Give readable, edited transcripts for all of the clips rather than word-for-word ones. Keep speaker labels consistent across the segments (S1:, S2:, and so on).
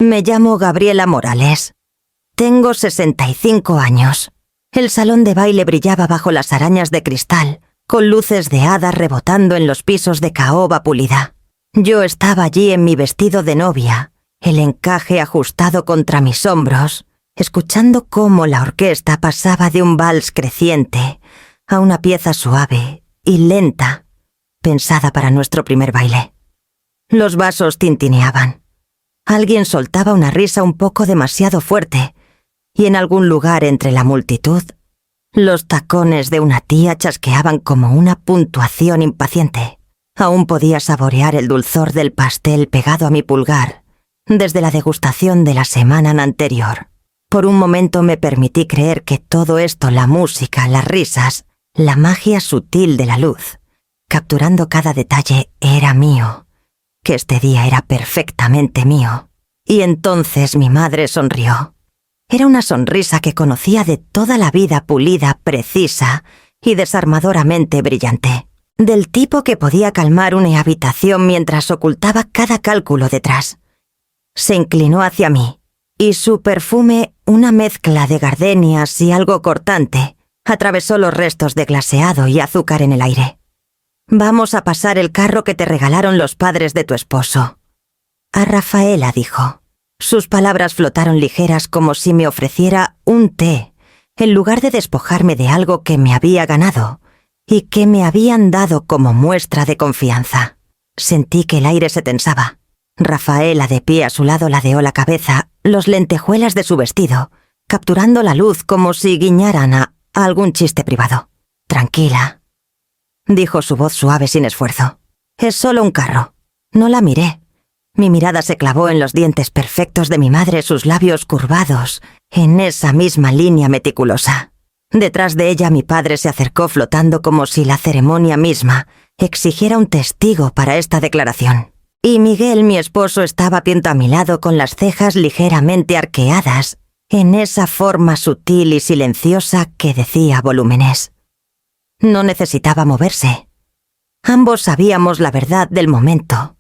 S1: Me llamo Gabriela Morales. Tengo 65 años. El salón de baile brillaba bajo las arañas de cristal, con luces de hadas rebotando en los pisos de caoba pulida. Yo estaba allí en mi vestido de novia, el encaje ajustado contra mis hombros, escuchando cómo la orquesta pasaba de un vals creciente a una pieza suave y lenta, pensada para nuestro primer baile. Los vasos tintineaban. Alguien soltaba una risa un poco demasiado fuerte, y en algún lugar entre la multitud, los tacones de una tía chasqueaban como una puntuación impaciente. Aún podía saborear el dulzor del pastel pegado a mi pulgar, desde la degustación de la semana anterior. Por un momento me permití creer que todo esto, la música, las risas, la magia sutil de la luz, capturando cada detalle, era mío, que este día era perfectamente mío. Y entonces mi madre sonrió. Era una sonrisa que conocía de toda la vida, pulida, precisa y desarmadoramente brillante, del tipo que podía calmar una habitación mientras ocultaba cada cálculo detrás. Se inclinó hacia mí, y su perfume, una mezcla de gardenias y algo cortante, atravesó los restos de glaseado y azúcar en el aire. «Vamos a pasar el carro que te regalaron los padres de tu esposo». A Rafaela dijo. Sus palabras flotaron ligeras como si me ofreciera un té, en lugar de despojarme de algo que me había ganado y que me habían dado como muestra de confianza. Sentí que el aire se tensaba. Rafaela, de pie a su lado, ladeó la cabeza, los lentejuelas de su vestido, capturando la luz como si guiñaran a algún chiste privado. «Tranquila», dijo su voz suave sin esfuerzo. «Es solo un carro». No la miré. Mi mirada se clavó en los dientes perfectos de mi madre, sus labios curvados, en esa misma línea meticulosa. Detrás de ella mi padre se acercó flotando como si la ceremonia misma exigiera un testigo para esta declaración. Y Miguel, mi esposo, estaba piento a mi lado con las cejas ligeramente arqueadas, en esa forma sutil y silenciosa que decía volúmenes. No necesitaba moverse. Ambos sabíamos la verdad del momento.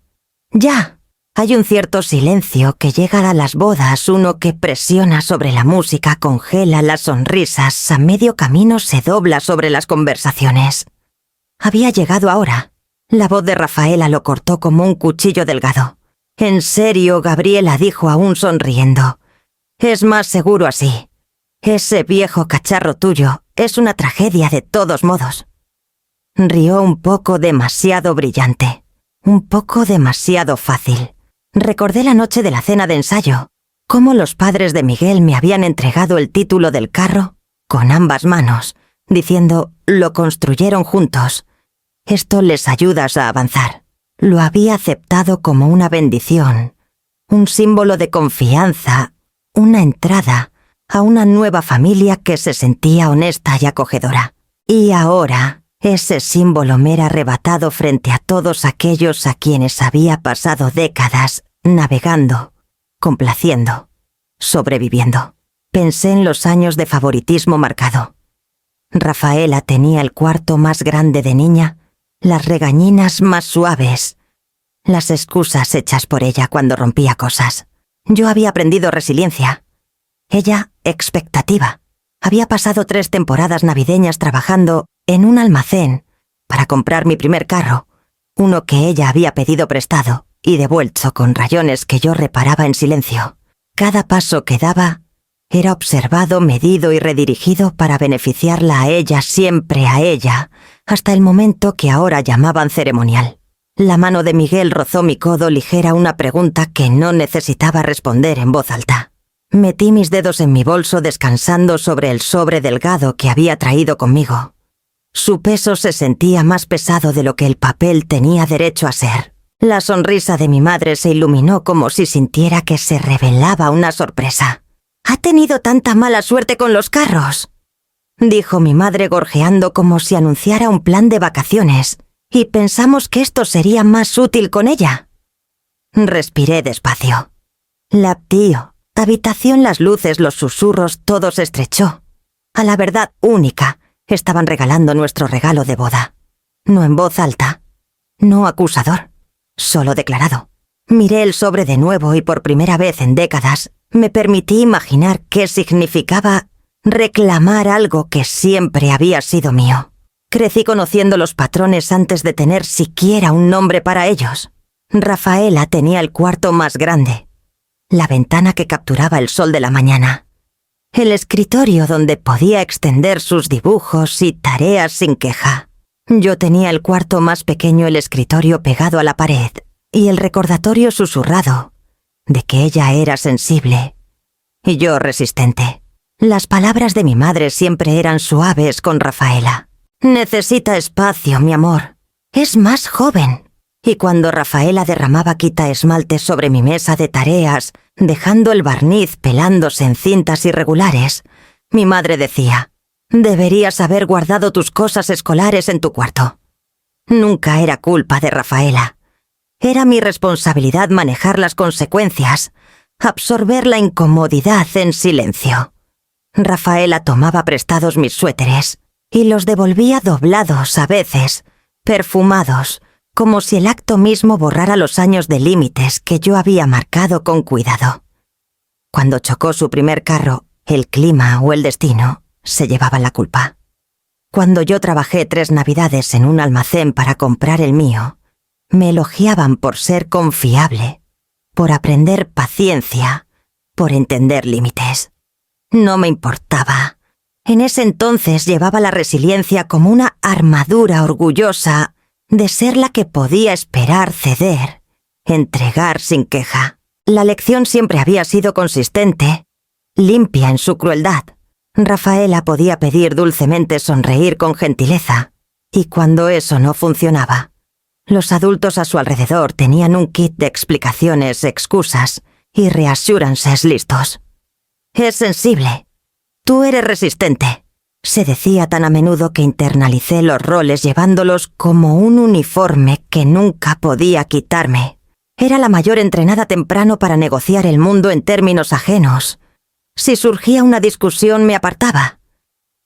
S1: «Ya». Hay un cierto silencio que llega a las bodas, uno que presiona sobre la música, congela las sonrisas, a medio camino se dobla sobre las conversaciones. Había llegado ahora. La voz de Rafaela lo cortó como un cuchillo delgado. «En serio», Gabriela dijo aún sonriendo. «Es más seguro así. Ese viejo cacharro tuyo es una tragedia de todos modos». Rió un poco demasiado brillante, un poco demasiado fácil. Recordé la noche de la cena de ensayo, cómo los padres de Miguel me habían entregado el título del carro con ambas manos, diciendo «lo construyeron juntos». Esto les ayuda a avanzar. Lo había aceptado como una bendición, un símbolo de confianza, una entrada a una nueva familia que se sentía honesta y acogedora. Y ahora ese símbolo me era arrebatado frente a todos aquellos a quienes había pasado décadas navegando, complaciendo, sobreviviendo. Pensé en los años de favoritismo marcado. Rafaela tenía el cuarto más grande de niña, las regañinas más suaves, las excusas hechas por ella cuando rompía cosas. Yo había aprendido resiliencia. Ella, expectativa. Había pasado 3 temporadas navideñas trabajando en un almacén para comprar mi primer carro, uno que ella había pedido prestado y devuelto con rayones que yo reparaba en silencio. Cada paso que daba era observado, medido y redirigido para beneficiarla a ella, siempre a ella, hasta el momento que ahora llamaban ceremonial. La mano de Miguel rozó mi codo ligera, una pregunta que no necesitaba responder en voz alta. Metí mis dedos en mi bolso descansando sobre el sobre delgado que había traído conmigo. Su peso se sentía más pesado de lo que el papel tenía derecho a ser. La sonrisa de mi madre se iluminó como si sintiera que se revelaba una sorpresa. «¿Ha tenido tanta mala suerte con los carros?», dijo mi madre gorjeando como si anunciara un plan de vacaciones, y pensamos que esto sería más útil con ella. Respiré despacio. La tío, habitación, las luces, los susurros, todo se estrechó. A la verdad única, estaban regalando nuestro regalo de boda. No en voz alta, no acusador, solo declarado. Miré el sobre de nuevo y por primera vez en décadas me permití imaginar qué significaba reclamar algo que siempre había sido mío. Crecí conociendo los patrones antes de tener siquiera un nombre para ellos. Rafaela tenía el cuarto más grande, la ventana que capturaba el sol de la mañana, el escritorio donde podía extender sus dibujos y tareas sin queja. Yo tenía el cuarto más pequeño, el escritorio pegado a la pared y el recordatorio susurrado de que ella era sensible y yo resistente. Las palabras de mi madre siempre eran suaves con Rafaela. Necesita espacio, mi amor. Es más joven. Y cuando Rafaela derramaba quitaesmaltes sobre mi mesa de tareas, dejando el barniz pelándose en cintas irregulares, mi madre decía: «Deberías haber guardado tus cosas escolares en tu cuarto». Nunca era culpa de Rafaela. Era mi responsabilidad manejar las consecuencias, absorber la incomodidad en silencio. Rafaela tomaba prestados mis suéteres y los devolvía doblados a veces, perfumados, como si el acto mismo borrara los años de límites que yo había marcado con cuidado. Cuando chocó su primer carro, el clima o el destino se llevaban la culpa. Cuando yo trabajé 3 navidades en un almacén para comprar el mío, me elogiaban por ser confiable, por aprender paciencia, por entender límites. No me importaba. En ese entonces llevaba la resiliencia como una armadura orgullosa de ser la que podía esperar ceder, entregar sin queja. La lección siempre había sido consistente, limpia en su crueldad. Rafaela podía pedir dulcemente sonreír con gentileza, y cuando eso no funcionaba, los adultos a su alrededor tenían un kit de explicaciones, excusas y reassurances listos. «Es sensible. Tú eres resistente», se decía tan a menudo que internalicé los roles llevándolos como un uniforme que nunca podía quitarme. Era la mayor entrenada temprano para negociar el mundo en términos ajenos. Si surgía una discusión me apartaba.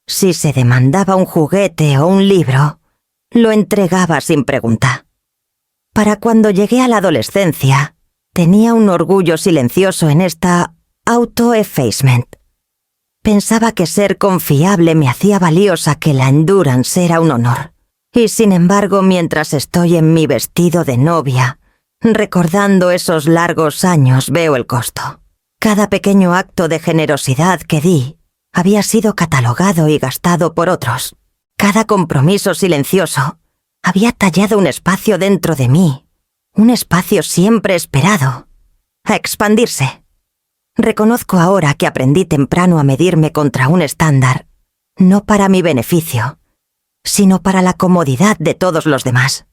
S1: Si se demandaba un juguete o un libro, lo entregaba sin pregunta. Para cuando llegué a la adolescencia, tenía un orgullo silencioso en esta auto-effacement. Pensaba que ser confiable me hacía valiosa, que la endurance era un honor. Y sin embargo, mientras estoy en mi vestido de novia, recordando esos largos años, veo el costo. Cada pequeño acto de generosidad que di había sido catalogado y gastado por otros. Cada compromiso silencioso había tallado un espacio dentro de mí, un espacio siempre esperado, a expandirse. Reconozco ahora que aprendí temprano a medirme contra un estándar, no para mi beneficio, sino para la comodidad de todos los demás.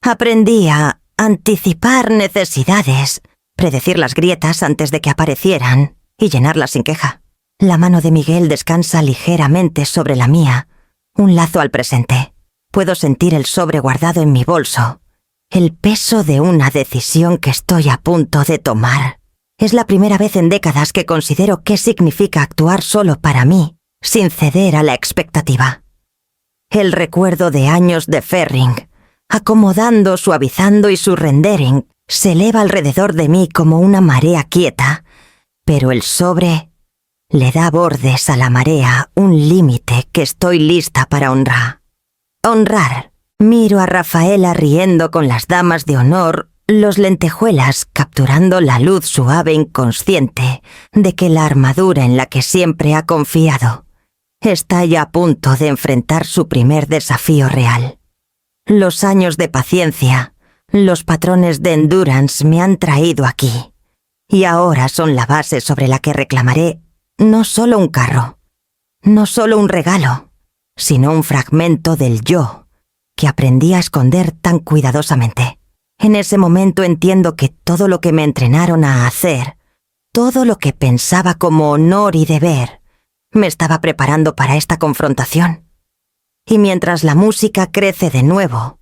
S1: Aprendí a anticipar necesidades, predecir las grietas antes de que aparecieran y llenarlas sin queja. La mano de Miguel descansa ligeramente sobre la mía, un lazo al presente. Puedo sentir el sobre guardado en mi bolso, el peso de una decisión que estoy a punto de tomar. Es la primera vez en décadas que considero qué significa actuar solo para mí, sin ceder a la expectativa. El recuerdo de años de ferring, acomodando, suavizando y surrendering, se eleva alrededor de mí como una marea quieta, pero el sobre le da bordes a la marea, un límite que estoy lista para honrar. Honrar. Miro a Rafaela riendo con las damas de honor, los lentejuelas capturando la luz suave inconsciente de que la armadura en la que siempre ha confiado está ya a punto de enfrentar su primer desafío real. Los años de paciencia, los patrones de endurance me han traído aquí, y ahora son la base sobre la que reclamaré no solo un carro, no solo un regalo, sino un fragmento del yo que aprendí a esconder tan cuidadosamente. En ese momento entiendo que todo lo que me entrenaron a hacer, todo lo que pensaba como honor y deber, me estaba preparando para esta confrontación. Y mientras la música crece de nuevo,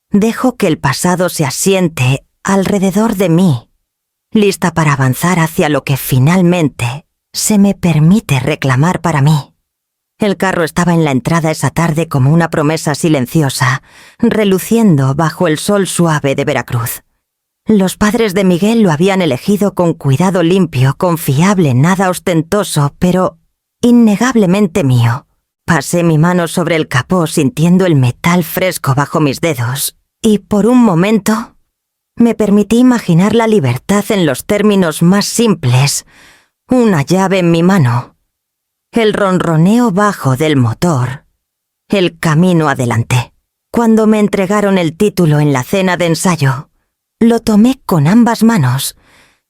S1: dejo que el pasado se asiente alrededor de mí, lista para avanzar hacia lo que finalmente se me permite reclamar para mí. El carro estaba en la entrada esa tarde como una promesa silenciosa, reluciendo bajo el sol suave de Veracruz. Los padres de Miguel lo habían elegido con cuidado limpio, confiable, nada ostentoso, pero innegablemente mío. Pasé mi mano sobre el capó sintiendo el metal fresco bajo mis dedos, y por un momento me permití imaginar la libertad en los términos más simples. Una llave en mi mano, el ronroneo bajo del motor, el camino adelante. Cuando me entregaron el título en la cena de ensayo, lo tomé con ambas manos,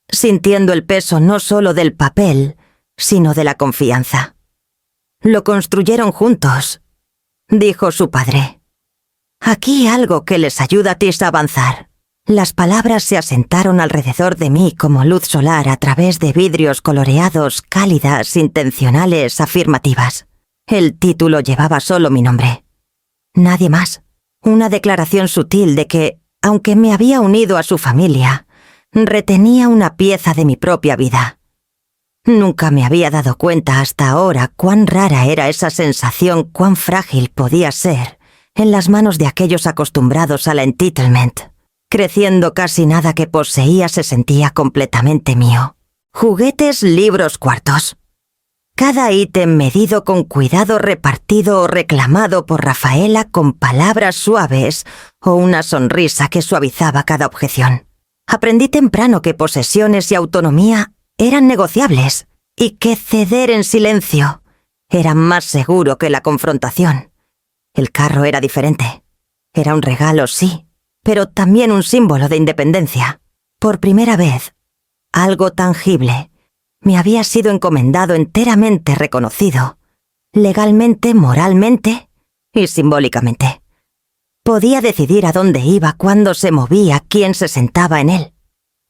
S1: sintiendo el peso no solo del papel, sino de la confianza. Lo construyeron juntos, dijo su padre. Aquí algo que les ayuda a ti a avanzar. Las palabras se asentaron alrededor de mí como luz solar a través de vidrios coloreados, cálidas, intencionales, afirmativas. El título llevaba solo mi nombre. Nadie más. Una declaración sutil de que, aunque me había unido a su familia, retenía una pieza de mi propia vida. Nunca me había dado cuenta hasta ahora cuán rara era esa sensación, cuán frágil podía ser en las manos de aquellos acostumbrados al entitlement. Creciendo, casi nada que poseía se sentía completamente mío. Juguetes, libros, cuartos. Cada ítem medido con cuidado, repartido o reclamado por Rafaela con palabras suaves o una sonrisa que suavizaba cada objeción. Aprendí temprano que posesiones y autonomía eran negociables y que ceder en silencio era más seguro que la confrontación. El carro era diferente. Era un regalo, sí, pero también un símbolo de independencia. Por primera vez, algo tangible me había sido encomendado, enteramente reconocido, legalmente, moralmente y simbólicamente. Podía decidir a dónde iba, cuándo se movía, quién se sentaba en él.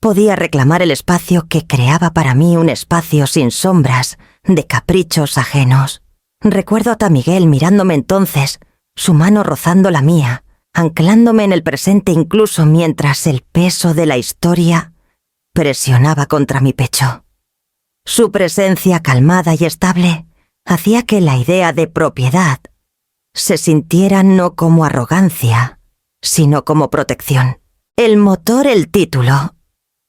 S1: Podía reclamar el espacio que creaba para mí un espacio sin sombras, de caprichos ajenos. Recuerdo a Miguel mirándome entonces, su mano rozando la mía, anclándome en el presente incluso mientras el peso de la historia presionaba contra mi pecho. Su presencia calmada y estable hacía que la idea de propiedad se sintiera no como arrogancia, sino como protección. El motor, el título,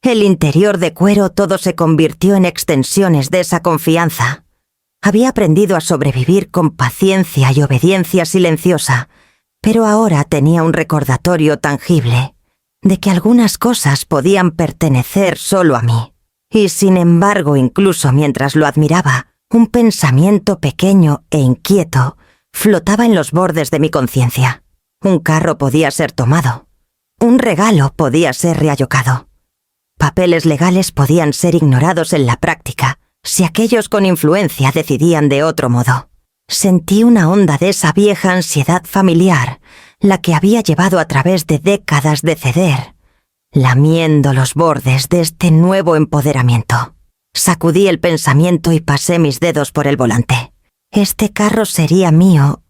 S1: el interior de cuero, todo se convirtió en extensiones de esa confianza. Había aprendido a sobrevivir con paciencia y obediencia silenciosa, pero ahora tenía un recordatorio tangible de que algunas cosas podían pertenecer solo a mí. Y sin embargo, incluso mientras lo admiraba, un pensamiento pequeño e inquieto flotaba en los bordes de mi conciencia. Un carro podía ser tomado. Un regalo podía ser reallocado. Papeles legales podían ser ignorados en la práctica si aquellos con influencia decidían de otro modo. Sentí una onda de esa vieja ansiedad familiar, la que había llevado a través de décadas de ceder, lamiendo los bordes de este nuevo empoderamiento. Sacudí el pensamiento y pasé mis dedos por el volante. Este carro sería mío,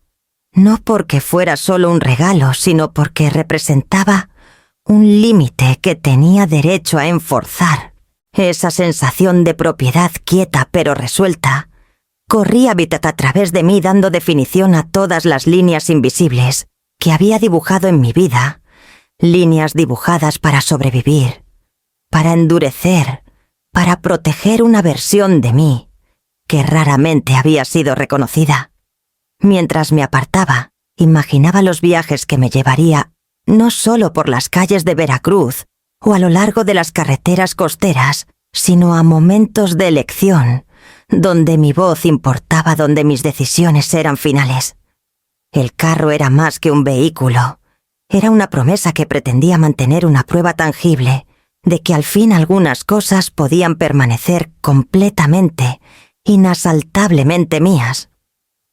S1: no porque fuera solo un regalo, sino porque representaba un límite que tenía derecho a enforzar. Esa sensación de propiedad quieta pero resuelta corría a través de mí, dando definición a todas las líneas invisibles que había dibujado en mi vida, líneas dibujadas para sobrevivir, para endurecer, para proteger una versión de mí que raramente había sido reconocida. Mientras me apartaba, imaginaba los viajes que me llevaría no solo por las calles de Veracruz o a lo largo de las carreteras costeras, sino a momentos de elección, donde mi voz importaba, donde mis decisiones eran finales. El carro era más que un vehículo. Era una promesa que pretendía mantener una prueba tangible de que al fin algunas cosas podían permanecer completamente, inasaltablemente mías.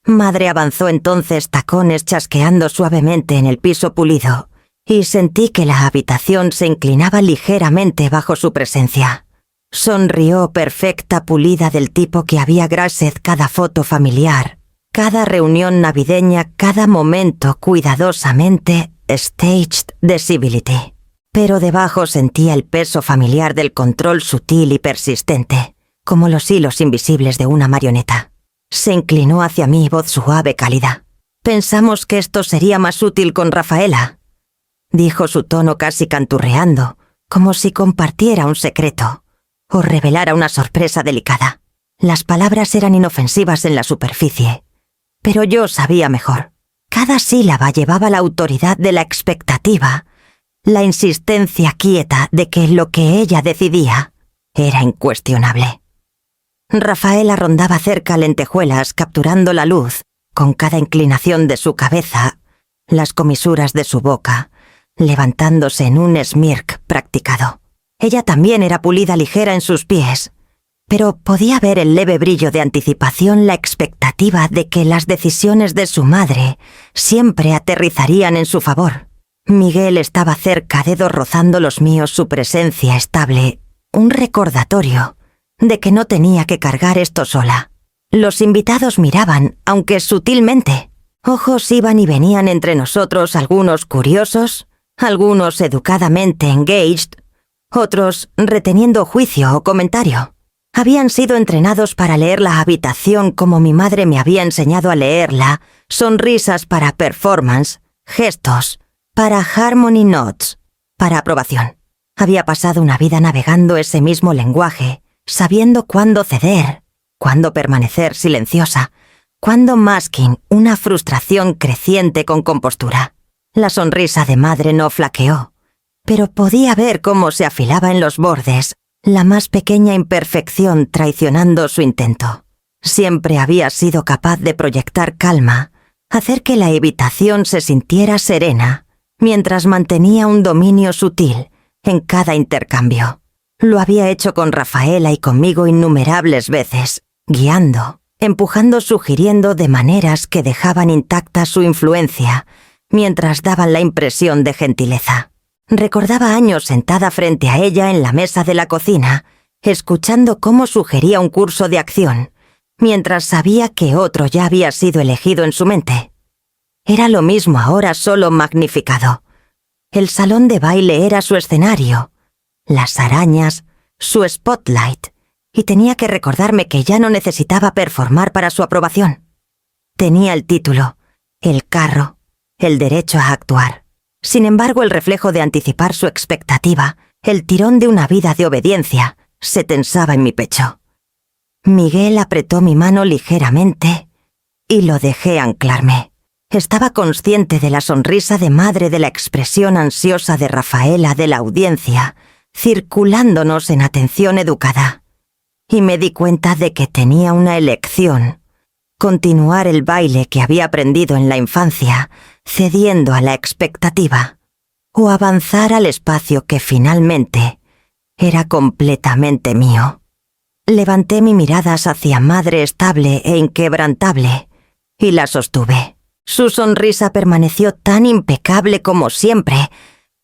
S1: Madre avanzó entonces, tacones chasqueando suavemente en el piso pulido, y sentí que la habitación se inclinaba ligeramente bajo su presencia. Sonrió, perfecta, pulida, del tipo que había grased cada foto familiar, cada reunión navideña, cada momento cuidadosamente staged de civility. Pero debajo sentía el peso familiar del control sutil y persistente, como los hilos invisibles de una marioneta. Se inclinó hacia mí, voz suave, cálida. «Pensamos que esto sería más útil con Rafaela», dijo, su tono casi canturreando, como si compartiera un secreto o revelara una sorpresa delicada. Las palabras eran inofensivas en la superficie, pero yo sabía mejor. Cada sílaba llevaba la autoridad de la expectativa, la insistencia quieta de que lo que ella decidía era incuestionable. Rafaela rondaba cerca a lentejuelas, capturando la luz con cada inclinación de su cabeza, las comisuras de su boca, levantándose en un smirk practicado. Ella también era pulida ligera en sus pies, pero podía ver el leve brillo de anticipación, la expectativa de que las decisiones de su madre siempre aterrizarían en su favor. Miguel estaba cerca, dedos rozando los míos, su presencia estable, un recordatorio de que no tenía que cargar esto sola. Los invitados miraban, aunque sutilmente. Ojos iban y venían entre nosotros, algunos curiosos, algunos educadamente engaged, otros reteniendo juicio o comentario. Habían sido entrenados para leer la habitación como mi madre me había enseñado a leerla, sonrisas para performance, gestos para harmony notes, para aprobación. Había pasado una vida navegando ese mismo lenguaje, sabiendo cuándo ceder, cuándo permanecer silenciosa, cuándo masking una frustración creciente con compostura. La sonrisa de madre no flaqueó, pero podía ver cómo se afilaba en los bordes la más pequeña imperfección traicionando su intento. Siempre había sido capaz de proyectar calma, hacer que la evitación se sintiera serena, mientras mantenía un dominio sutil en cada intercambio. Lo había hecho con Rafaela y conmigo innumerables veces, guiando, empujando, sugiriendo de maneras que dejaban intacta su influencia, mientras daban la impresión de gentileza. Recordaba años sentada frente a ella en la mesa de la cocina, escuchando cómo sugería un curso de acción, mientras sabía que otro ya había sido elegido en su mente. Era lo mismo ahora, solo magnificado. El salón de baile era su escenario, las arañas, su spotlight, y tenía que recordarme que ya no necesitaba performar para su aprobación. Tenía el título, el carro, el derecho a actuar. Sin embargo, el reflejo de anticipar su expectativa, el tirón de una vida de obediencia, se tensaba en mi pecho. Miguel apretó mi mano ligeramente y lo dejé anclarme. Estaba consciente de la sonrisa de madre, de la expresión ansiosa de Rafaela, de la audiencia, circulándonos en atención educada. Y me di cuenta de que tenía una elección: continuar el baile que había aprendido en la infancia, cediendo a la expectativa, o avanzar al espacio que finalmente era completamente mío. Levanté mi mirada hacia madre estable e inquebrantable y la sostuve. Su sonrisa permaneció tan impecable como siempre,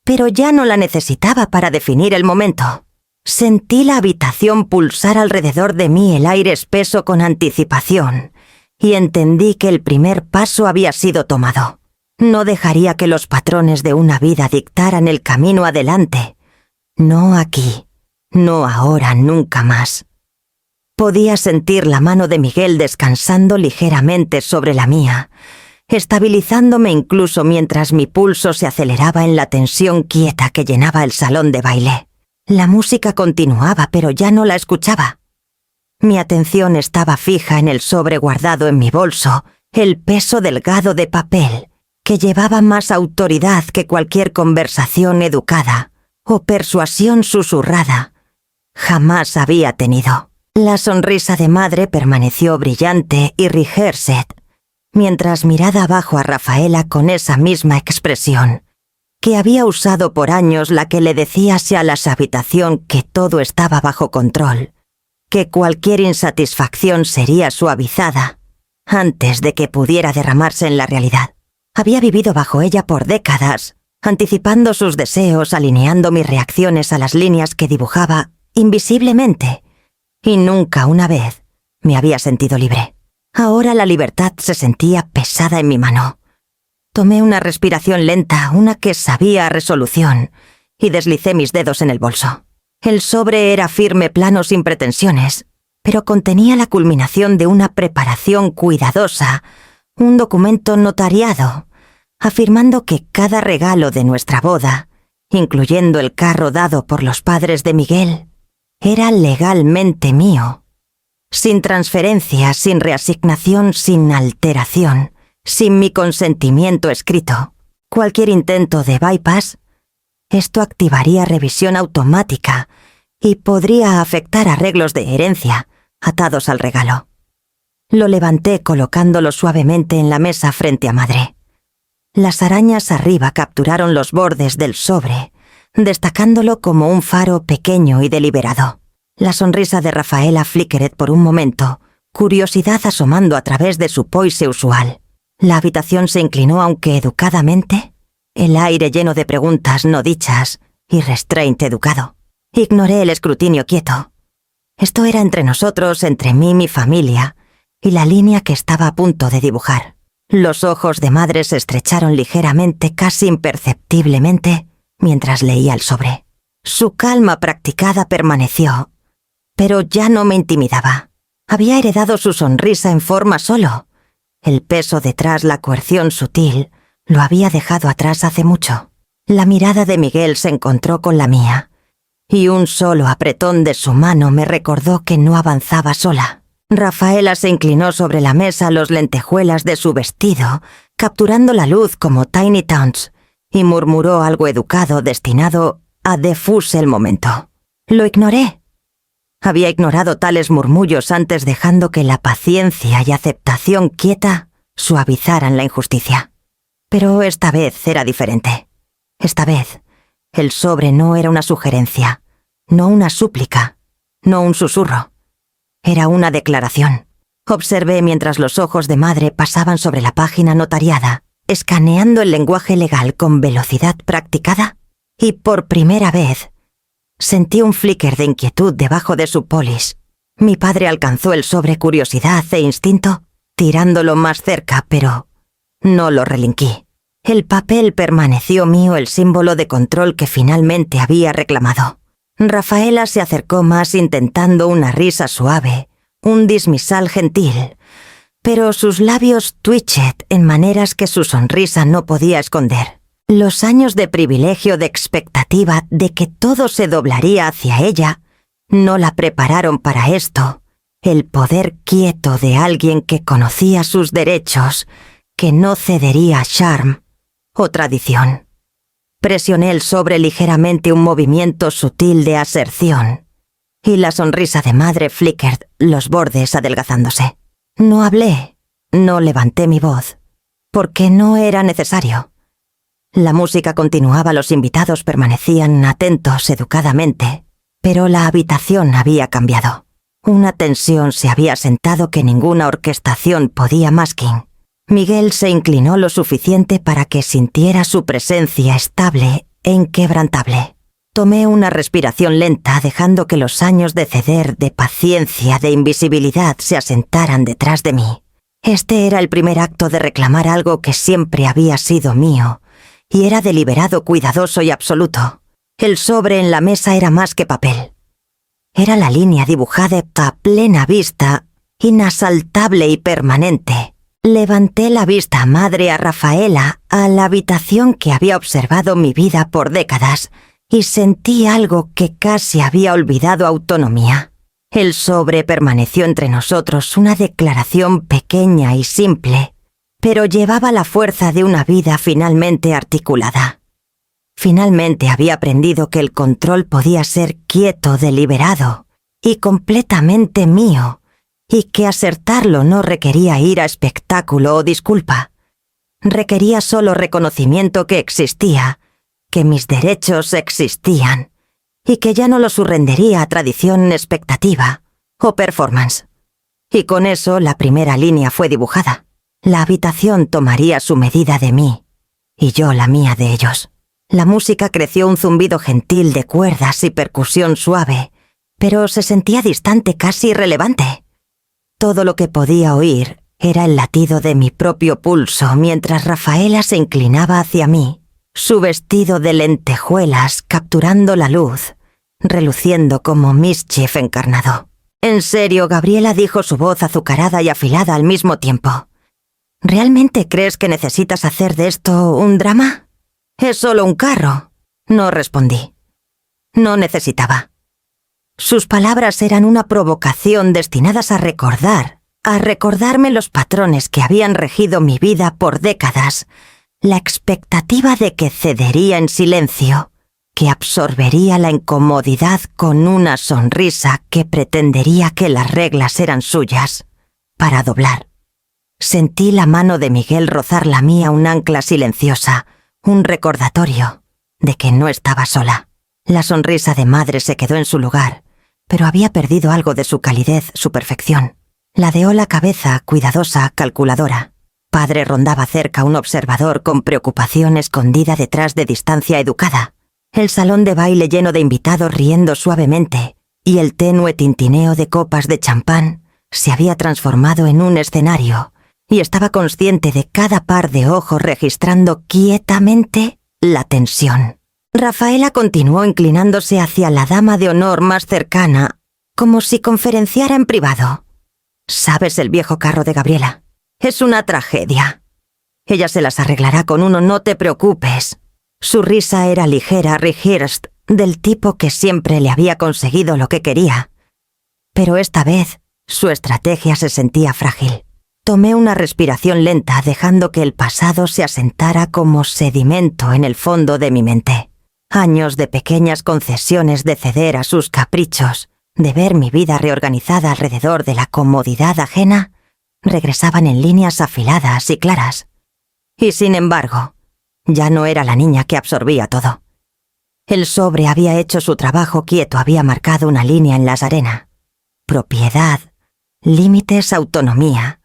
S1: pero ya no la necesitaba para definir el momento. Sentí la habitación pulsar alrededor de mí, el aire espeso con anticipación, y entendí que el primer paso había sido tomado. No dejaría que los patrones de una vida dictaran el camino adelante. No aquí, no ahora, nunca más. Podía sentir la mano de Miguel descansando ligeramente sobre la mía, estabilizándome incluso mientras mi pulso se aceleraba en la tensión quieta que llenaba el salón de baile. La música continuaba, pero ya no la escuchaba. Mi atención estaba fija en el sobre guardado en mi bolso, el peso delgado de papel, que llevaba más autoridad que cualquier conversación educada o persuasión susurrada jamás había tenido. La sonrisa de madre permaneció brillante y rehearsed, mientras miraba abajo a Rafaela con esa misma expresión que había usado por años, la que le decía a la habitación que todo estaba bajo control, que cualquier insatisfacción sería suavizada antes de que pudiera derramarse en la realidad. Había vivido bajo ella por décadas, anticipando sus deseos, alineando mis reacciones a las líneas que dibujaba invisiblemente, y nunca una vez me había sentido libre. Ahora la libertad se sentía pesada en mi mano. Tomé una respiración lenta, una que sabía a resolución, y deslicé mis dedos en el bolso. El sobre era firme, plano, sin pretensiones, pero contenía la culminación de una preparación cuidadosa, un documento notariado, afirmando que cada regalo de nuestra boda incluyendo el carro dado por los padres de Miguel, era legalmente mío. Sin transferencia, sin reasignación, sin alteración, sin mi consentimiento escrito, cualquier intento de bypass, esto activaría revisión automática y podría afectar arreglos de herencia atados al regalo. Lo levanté colocándolo suavemente en la mesa frente a madre. Las arañas arriba capturaron los bordes del sobre, destacándolo como un faro pequeño y deliberado. La sonrisa de Rafaela flickered por un momento, curiosidad asomando a través de su poise usual. La habitación se inclinó aunque educadamente, el aire lleno de preguntas no dichas y restraint educado. Ignoré el escrutinio quieto. Esto era entre nosotros, entre mí y mi familia, y la línea que estaba a punto de dibujar. Los ojos de madre se estrecharon ligeramente, casi imperceptiblemente, mientras leía el sobre. Su calma practicada permaneció, pero ya no me intimidaba. Había heredado su sonrisa en forma solo. El peso detrás, la coerción sutil, lo había dejado atrás hace mucho. La mirada de Miguel se encontró con la mía, y un solo apretón de su mano me recordó que no avanzaba sola. Rafaela se inclinó sobre la mesa los lentejuelas de su vestido, capturando la luz como Tiny Towns, y murmuró algo educado destinado a defuse el momento. Lo ignoré. Había ignorado tales murmullos antes, dejando que la paciencia y aceptación quieta suavizaran la injusticia. Pero esta vez era diferente. Esta vez, el sobre no era una sugerencia, no una súplica, no un susurro. Era una declaración. Observé mientras los ojos de madre pasaban sobre la página notariada, escaneando el lenguaje legal con velocidad practicada, y por primera vez sentí un flicker de inquietud debajo de su polis. Mi padre alcanzó el sobre curiosidad e instinto, tirándolo más cerca, pero no lo relinquí. El papel permaneció mío, el símbolo de control que finalmente había reclamado. Rafaela se acercó más intentando una risa suave, un dismisal gentil, pero sus labios twitched en maneras que su sonrisa no podía esconder. Los años de privilegio, de expectativa, de que todo se doblaría hacia ella, no la prepararon para esto. El poder quieto de alguien que conocía sus derechos, que no cedería a charm o tradición. Presioné el sobre ligeramente, un movimiento sutil de aserción, y la sonrisa de madre flickered, los bordes adelgazándose. No hablé, no levanté mi voz, porque no era necesario. La música continuaba, los invitados permanecían atentos educadamente, pero la habitación había cambiado. Una tensión se había sentado que ninguna orquestación podía masking. Miguel se inclinó lo suficiente para que sintiera su presencia estable e inquebrantable. Tomé una respiración lenta, dejando que los años de ceder, de paciencia, de invisibilidad se asentaran detrás de mí. Este era el primer acto de reclamar algo que siempre había sido mío, y era deliberado, cuidadoso y absoluto. El sobre en la mesa era más que papel. Era la línea dibujada a plena vista, inasaltable y permanente. Levanté la vista, madre, a Rafaela, a la habitación que había observado mi vida por décadas, y sentí algo que casi había olvidado: autonomía. El sobre permaneció entre nosotros, una declaración pequeña y simple, pero llevaba la fuerza de una vida finalmente articulada. Finalmente había aprendido que el control podía ser quieto, deliberado y completamente mío, y que asertarlo no requería ira, espectáculo o disculpa. Requería solo reconocimiento que existía, que mis derechos existían, y que ya no los surrendería a tradición, expectativa o performance. Y con eso la primera línea fue dibujada. La habitación tomaría su medida de mí, y yo la mía de ellos. La música creció, un zumbido gentil de cuerdas y percusión suave, pero se sentía distante, casi irrelevante. Todo lo que podía oír era el latido de mi propio pulso mientras Rafaela se inclinaba hacia mí, su vestido de lentejuelas capturando la luz, reluciendo como Mischief encarnado. «En serio, Gabriela», dijo su voz azucarada y afilada al mismo tiempo. «¿Realmente crees que necesitas hacer de esto un drama? Es solo un carro. No respondí. No necesitaba. Sus palabras eran una provocación destinadas a recordarme los patrones que habían regido mi vida por décadas, la expectativa de que cedería en silencio, que absorbería la incomodidad con una sonrisa que pretendería que las reglas eran suyas, para doblar. Sentí la mano de Miguel rozar la mía, un ancla silenciosa, un recordatorio de que no estaba sola. La sonrisa de madre se quedó en su lugar, pero había perdido algo de su calidez, su perfección. Ladeó la cabeza, cuidadosa, calculadora. Padre rondaba cerca, un observador con preocupación escondida detrás de distancia educada. El salón de baile lleno de invitados riendo suavemente, y el tenue tintineo de copas de champán se había transformado en un escenario, y estaba consciente de cada par de ojos registrando quietamente la tensión. Rafaela continuó inclinándose hacia la dama de honor más cercana, como si conferenciara en privado. «¿Sabes el viejo carro de Gabriela? Es una tragedia. Ella se las arreglará con uno, no te preocupes». Su risa era ligera, rehearsed, del tipo que siempre le había conseguido lo que quería. Pero esta vez, su estrategia se sentía frágil. Tomé una respiración lenta, dejando que el pasado se asentara como sedimento en el fondo de mi mente. Años de pequeñas concesiones, de ceder a sus caprichos, de ver mi vida reorganizada alrededor de la comodidad ajena, regresaban en líneas afiladas y claras. Y sin embargo, ya no era la niña que absorbía todo. El sobre había hecho su trabajo quieto, había marcado una línea en las arenas. Propiedad, límites, autonomía.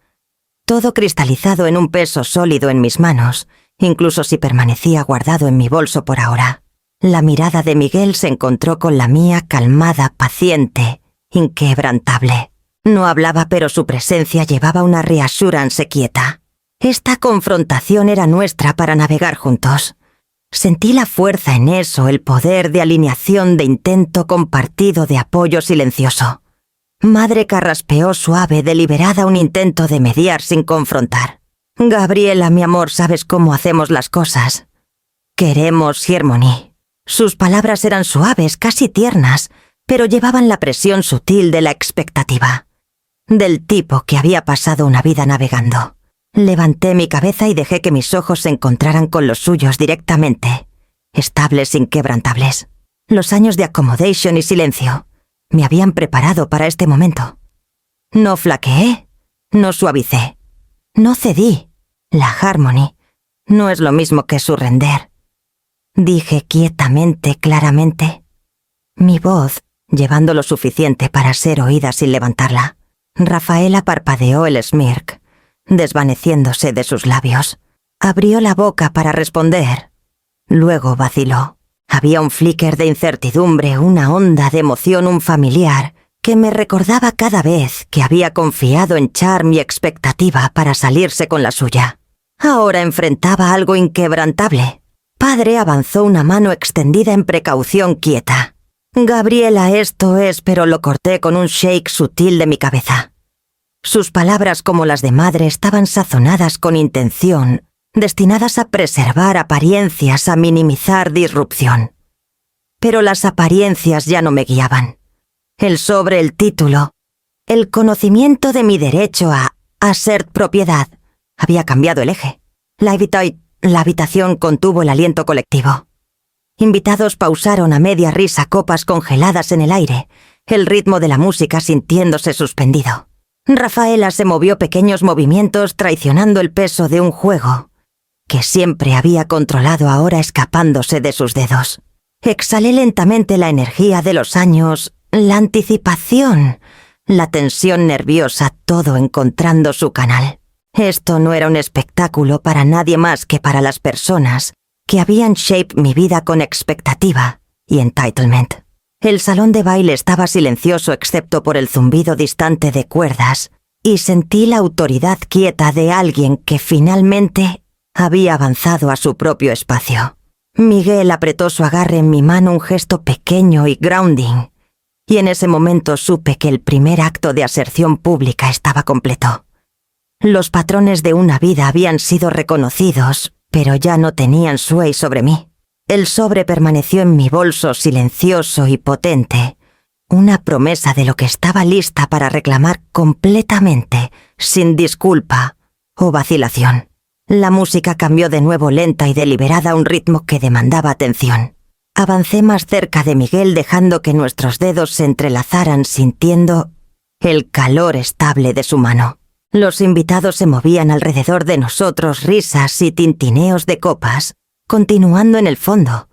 S1: Todo cristalizado en un peso sólido en mis manos, incluso si permanecía guardado en mi bolso por ahora. La mirada de Miguel se encontró con la mía, calmada, paciente, inquebrantable. No hablaba, pero su presencia llevaba una reassurance quieta. Esta confrontación era nuestra para navegar juntos. Sentí la fuerza en eso, el poder de alineación, de intento compartido, de apoyo silencioso. Madre carraspeó suave, deliberada, un intento de mediar sin confrontar. «Gabriela, mi amor, sabes cómo hacemos las cosas. Queremos Harmony». Sus palabras eran suaves, casi tiernas, pero llevaban la presión sutil de la expectativa. Del tipo que había pasado una vida navegando. Levanté mi cabeza y dejé que mis ojos se encontraran con los suyos directamente, estables, inquebrantables. Los años de accommodation y silencio me habían preparado para este momento. No flaqueé, no suavicé, no cedí. La Harmony no es lo mismo que su render. Dije quietamente, claramente. Mi voz, llevando lo suficiente para ser oída sin levantarla. Rafaela parpadeó el smirk, desvaneciéndose de sus labios. Abrió la boca para responder. Luego vaciló. Había un flicker de incertidumbre, una onda de emoción, un familiar, que me recordaba cada vez que había confiado en charm y expectativa para salirse con la suya. Ahora enfrentaba algo inquebrantable. Padre avanzó una mano extendida en precaución quieta. «Gabriela, esto es», pero lo corté con un shake sutil de mi cabeza. Sus palabras, como las de madre, estaban sazonadas con intención, destinadas a preservar apariencias, a minimizar disrupción. Pero las apariencias ya no me guiaban. El sobre, el título, el conocimiento de mi derecho a ser propiedad, había cambiado el eje. La habitación contuvo el aliento colectivo. Invitados pausaron a media risa, copas congeladas en el aire, el ritmo de la música sintiéndose suspendido. Rafaela se movió pequeños movimientos traicionando el peso de un juego que siempre había controlado, ahora escapándose de sus dedos. Exhalé lentamente la energía de los años, la anticipación, la tensión nerviosa, todo encontrando su canal. Esto no era un espectáculo para nadie más que para las personas que habían shaped mi vida con expectativa y entitlement. El salón de baile estaba silencioso excepto por el zumbido distante de cuerdas, y sentí la autoridad quieta de alguien que finalmente había avanzado a su propio espacio. Miguel apretó su agarre en mi mano, un gesto pequeño y grounding, y en ese momento supe que el primer acto de aserción pública estaba completo. Los patrones de una vida habían sido reconocidos, pero ya no tenían sway sobre mí. El sobre permaneció en mi bolso silencioso y potente, una promesa de lo que estaba lista para reclamar completamente, sin disculpa o vacilación. La música cambió de nuevo lenta y deliberada a un ritmo que demandaba atención. Avancé más cerca de Miguel dejando que nuestros dedos se entrelazaran sintiendo el calor estable de su mano. Los invitados se movían alrededor de nosotros, risas y tintineos de copas, continuando en el fondo,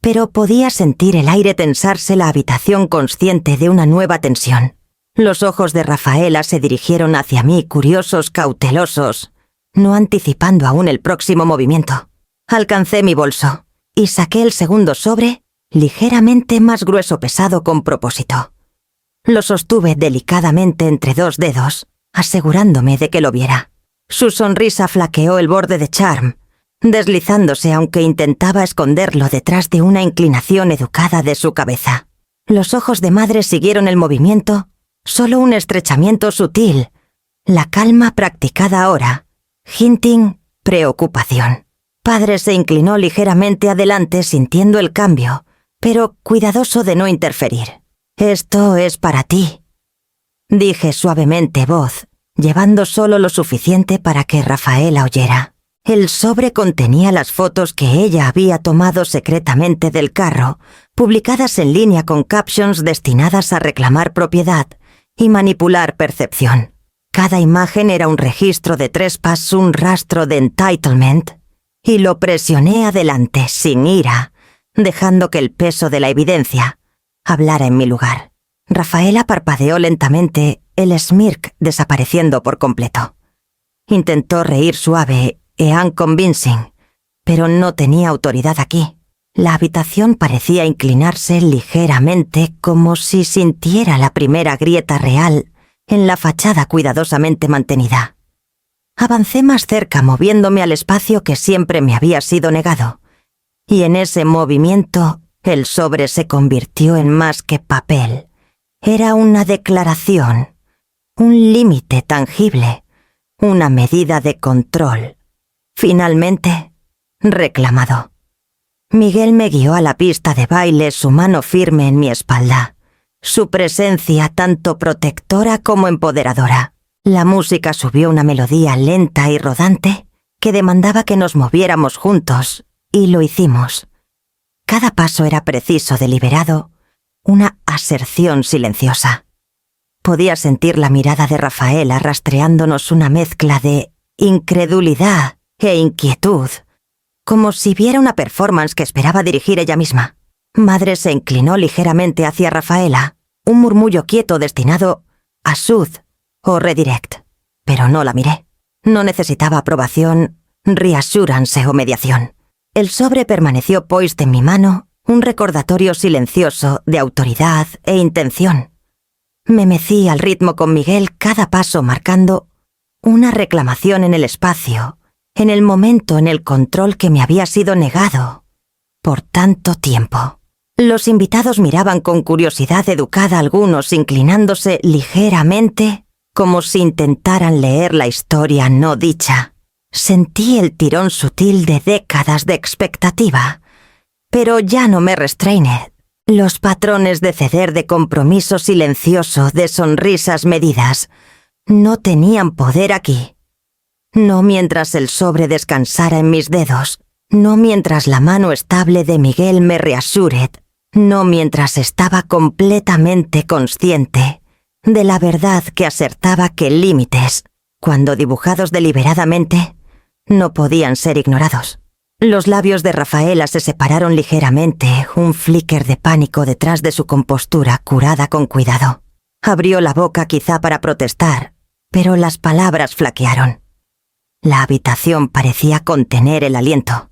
S1: pero podía sentir el aire tensarse, la habitación consciente de una nueva tensión. Los ojos de Rafaela se dirigieron hacia mí, curiosos, cautelosos, no anticipando aún el próximo movimiento. Alcancé mi bolso y saqué el segundo sobre, ligeramente más grueso, pesado con propósito. Lo sostuve delicadamente entre dos dedos, asegurándome de que lo viera. Su sonrisa flaqueó el borde de Charm, deslizándose aunque intentaba esconderlo detrás de una inclinación educada de su cabeza. Los ojos de madre siguieron el movimiento, solo un estrechamiento sutil, la calma practicada ahora, hinting preocupación. Padre se inclinó ligeramente adelante sintiendo el cambio, pero cuidadoso de no interferir. «Esto es para ti», dije suavemente voz, llevando solo lo suficiente para que Rafaela oyera. El sobre contenía las fotos que ella había tomado secretamente del carro, publicadas en línea con captions destinadas a reclamar propiedad y manipular percepción. Cada imagen era un registro de trespass, un rastro de entitlement, y lo presioné adelante sin ira, dejando que el peso de la evidencia hablara en mi lugar. Rafaela parpadeó lentamente, el smirk desapareciendo por completo. Intentó reír suave e unconvincing, pero no tenía autoridad aquí. La habitación parecía inclinarse ligeramente como si sintiera la primera grieta real en la fachada cuidadosamente mantenida. Avancé más cerca, moviéndome al espacio que siempre me había sido negado, y en ese movimiento el sobre se convirtió en más que papel. Era una declaración, un límite tangible, una medida de control, finalmente reclamado. Miguel me guió a la pista de baile, su mano firme en mi espalda, su presencia tanto protectora como empoderadora. La música subió una melodía lenta y rodante que demandaba que nos moviéramos juntos, y lo hicimos. Cada paso era preciso, deliberado, una aserción silenciosa. Podía sentir la mirada de Rafaela rastreándonos, una mezcla de incredulidad e inquietud, como si viera una performance que esperaba dirigir ella misma. Madre se inclinó ligeramente hacia Rafaela, un murmullo quieto destinado a soothe o redirect, pero no la miré. No necesitaba aprobación, reassurance o mediación. El sobre permaneció poised en mi mano, un recordatorio silencioso de autoridad e intención. Me mecí al ritmo con Miguel, cada paso marcando una reclamación en el espacio, en el momento, en el control que me había sido negado por tanto tiempo. Los invitados miraban con curiosidad educada, algunos inclinándose ligeramente, como si intentaran leer la historia no dicha. Sentí el tirón sutil de décadas de expectativa, pero ya no me restreine. Los patrones de ceder, de compromiso silencioso, de sonrisas medidas, no tenían poder aquí. No mientras el sobre descansara en mis dedos, no mientras la mano estable de Miguel me reassured, no mientras estaba completamente consciente de la verdad que asertaba que límites, cuando dibujados deliberadamente, no podían ser ignorados. Los labios de Rafaela se separaron ligeramente, un flicker de pánico detrás de su compostura curada con cuidado. Abrió la boca quizá para protestar, pero las palabras flaquearon. La habitación parecía contener el aliento.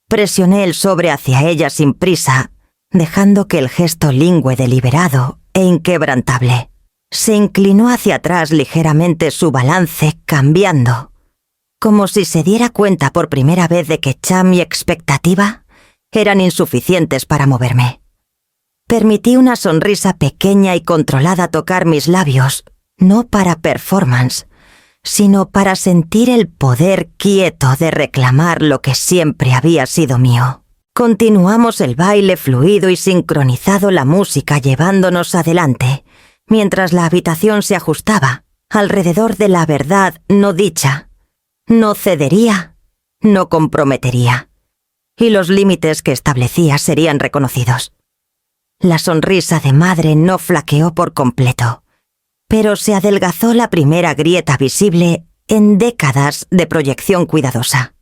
S1: Presioné el sobre hacia ella sin prisa, dejando que el gesto lingüe, deliberado e inquebrantable. Se inclinó hacia atrás ligeramente, su balance cambiando, como si se diera cuenta por primera vez de que Cham y expectativa eran insuficientes para moverme. Permití una sonrisa pequeña y controlada tocar mis labios, no para performance, sino para sentir el poder quieto de reclamar lo que siempre había sido mío. Continuamos el baile fluido y sincronizado, la música llevándonos adelante, mientras la habitación se ajustaba alrededor de la verdad no dicha. No cedería, no comprometería, y los límites que establecía serían reconocidos. La sonrisa de madre no flaqueó por completo, pero se adelgazó la primera grieta visible en décadas de proyección cuidadosa.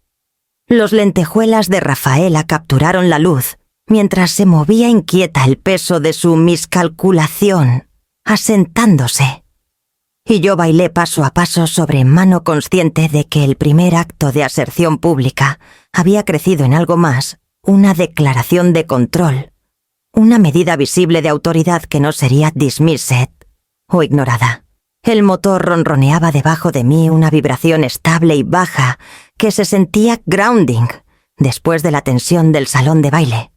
S1: Los lentejuelas de Rafaela capturaron la luz, mientras se movía inquieta el peso de su miscalculación, asentándose. Y yo bailé paso a paso sobre mano, consciente de que el primer acto de aserción pública había crecido en algo más, una declaración de control, una medida visible de autoridad que no sería dismissed o ignorada. El motor ronroneaba debajo de mí, una vibración estable y baja que se sentía grounding después de la tensión del salón de baile.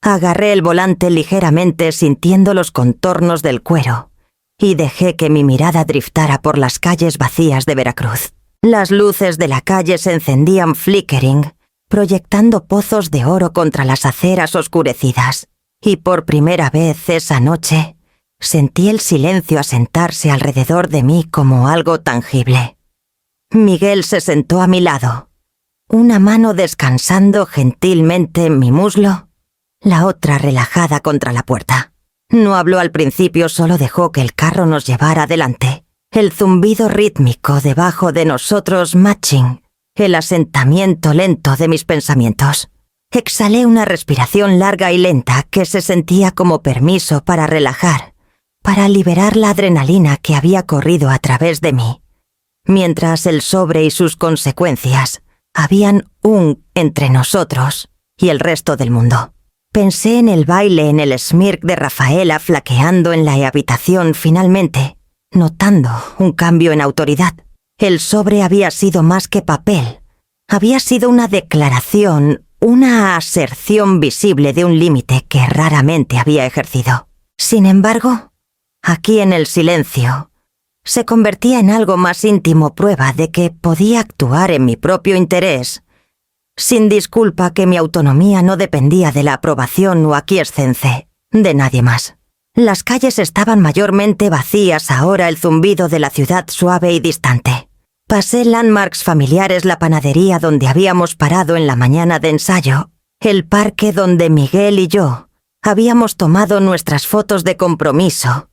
S1: Agarré el volante ligeramente, sintiendo los contornos del cuero, y dejé que mi mirada driftara por las calles vacías de Veracruz. Las luces de la calle se encendían flickering, proyectando pozos de oro contra las aceras oscurecidas, y por primera vez esa noche sentí el silencio asentarse alrededor de mí como algo tangible. Miguel se sentó a mi lado, una mano descansando gentilmente en mi muslo, la otra relajada contra la puerta. No habló al principio, solo dejó que el carro nos llevara adelante, el zumbido rítmico debajo de nosotros matching el asentamiento lento de mis pensamientos. Exhalé una respiración larga y lenta que se sentía como permiso para relajar, para liberar la adrenalina que había corrido a través de mí, mientras el sobre y sus consecuencias habían un entre nosotros y el resto del mundo. Pensé en el baile, en el smirk de Rafaela flaqueando en la habitación, finalmente, notando un cambio en autoridad. El sobre había sido más que papel, había sido una declaración, una aserción visible de un límite que raramente había ejercido. Sin embargo, aquí en el silencio, se convertía en algo más íntimo, prueba de que podía actuar en mi propio interés, sin disculpa, que mi autonomía no dependía de la aprobación o aquiescencia de nadie más. Las calles estaban mayormente vacías ahora, el zumbido de la ciudad suave y distante. Pasé landmarks familiares, la panadería donde habíamos parado en la mañana de ensayo, el parque donde Miguel y yo habíamos tomado nuestras fotos de compromiso,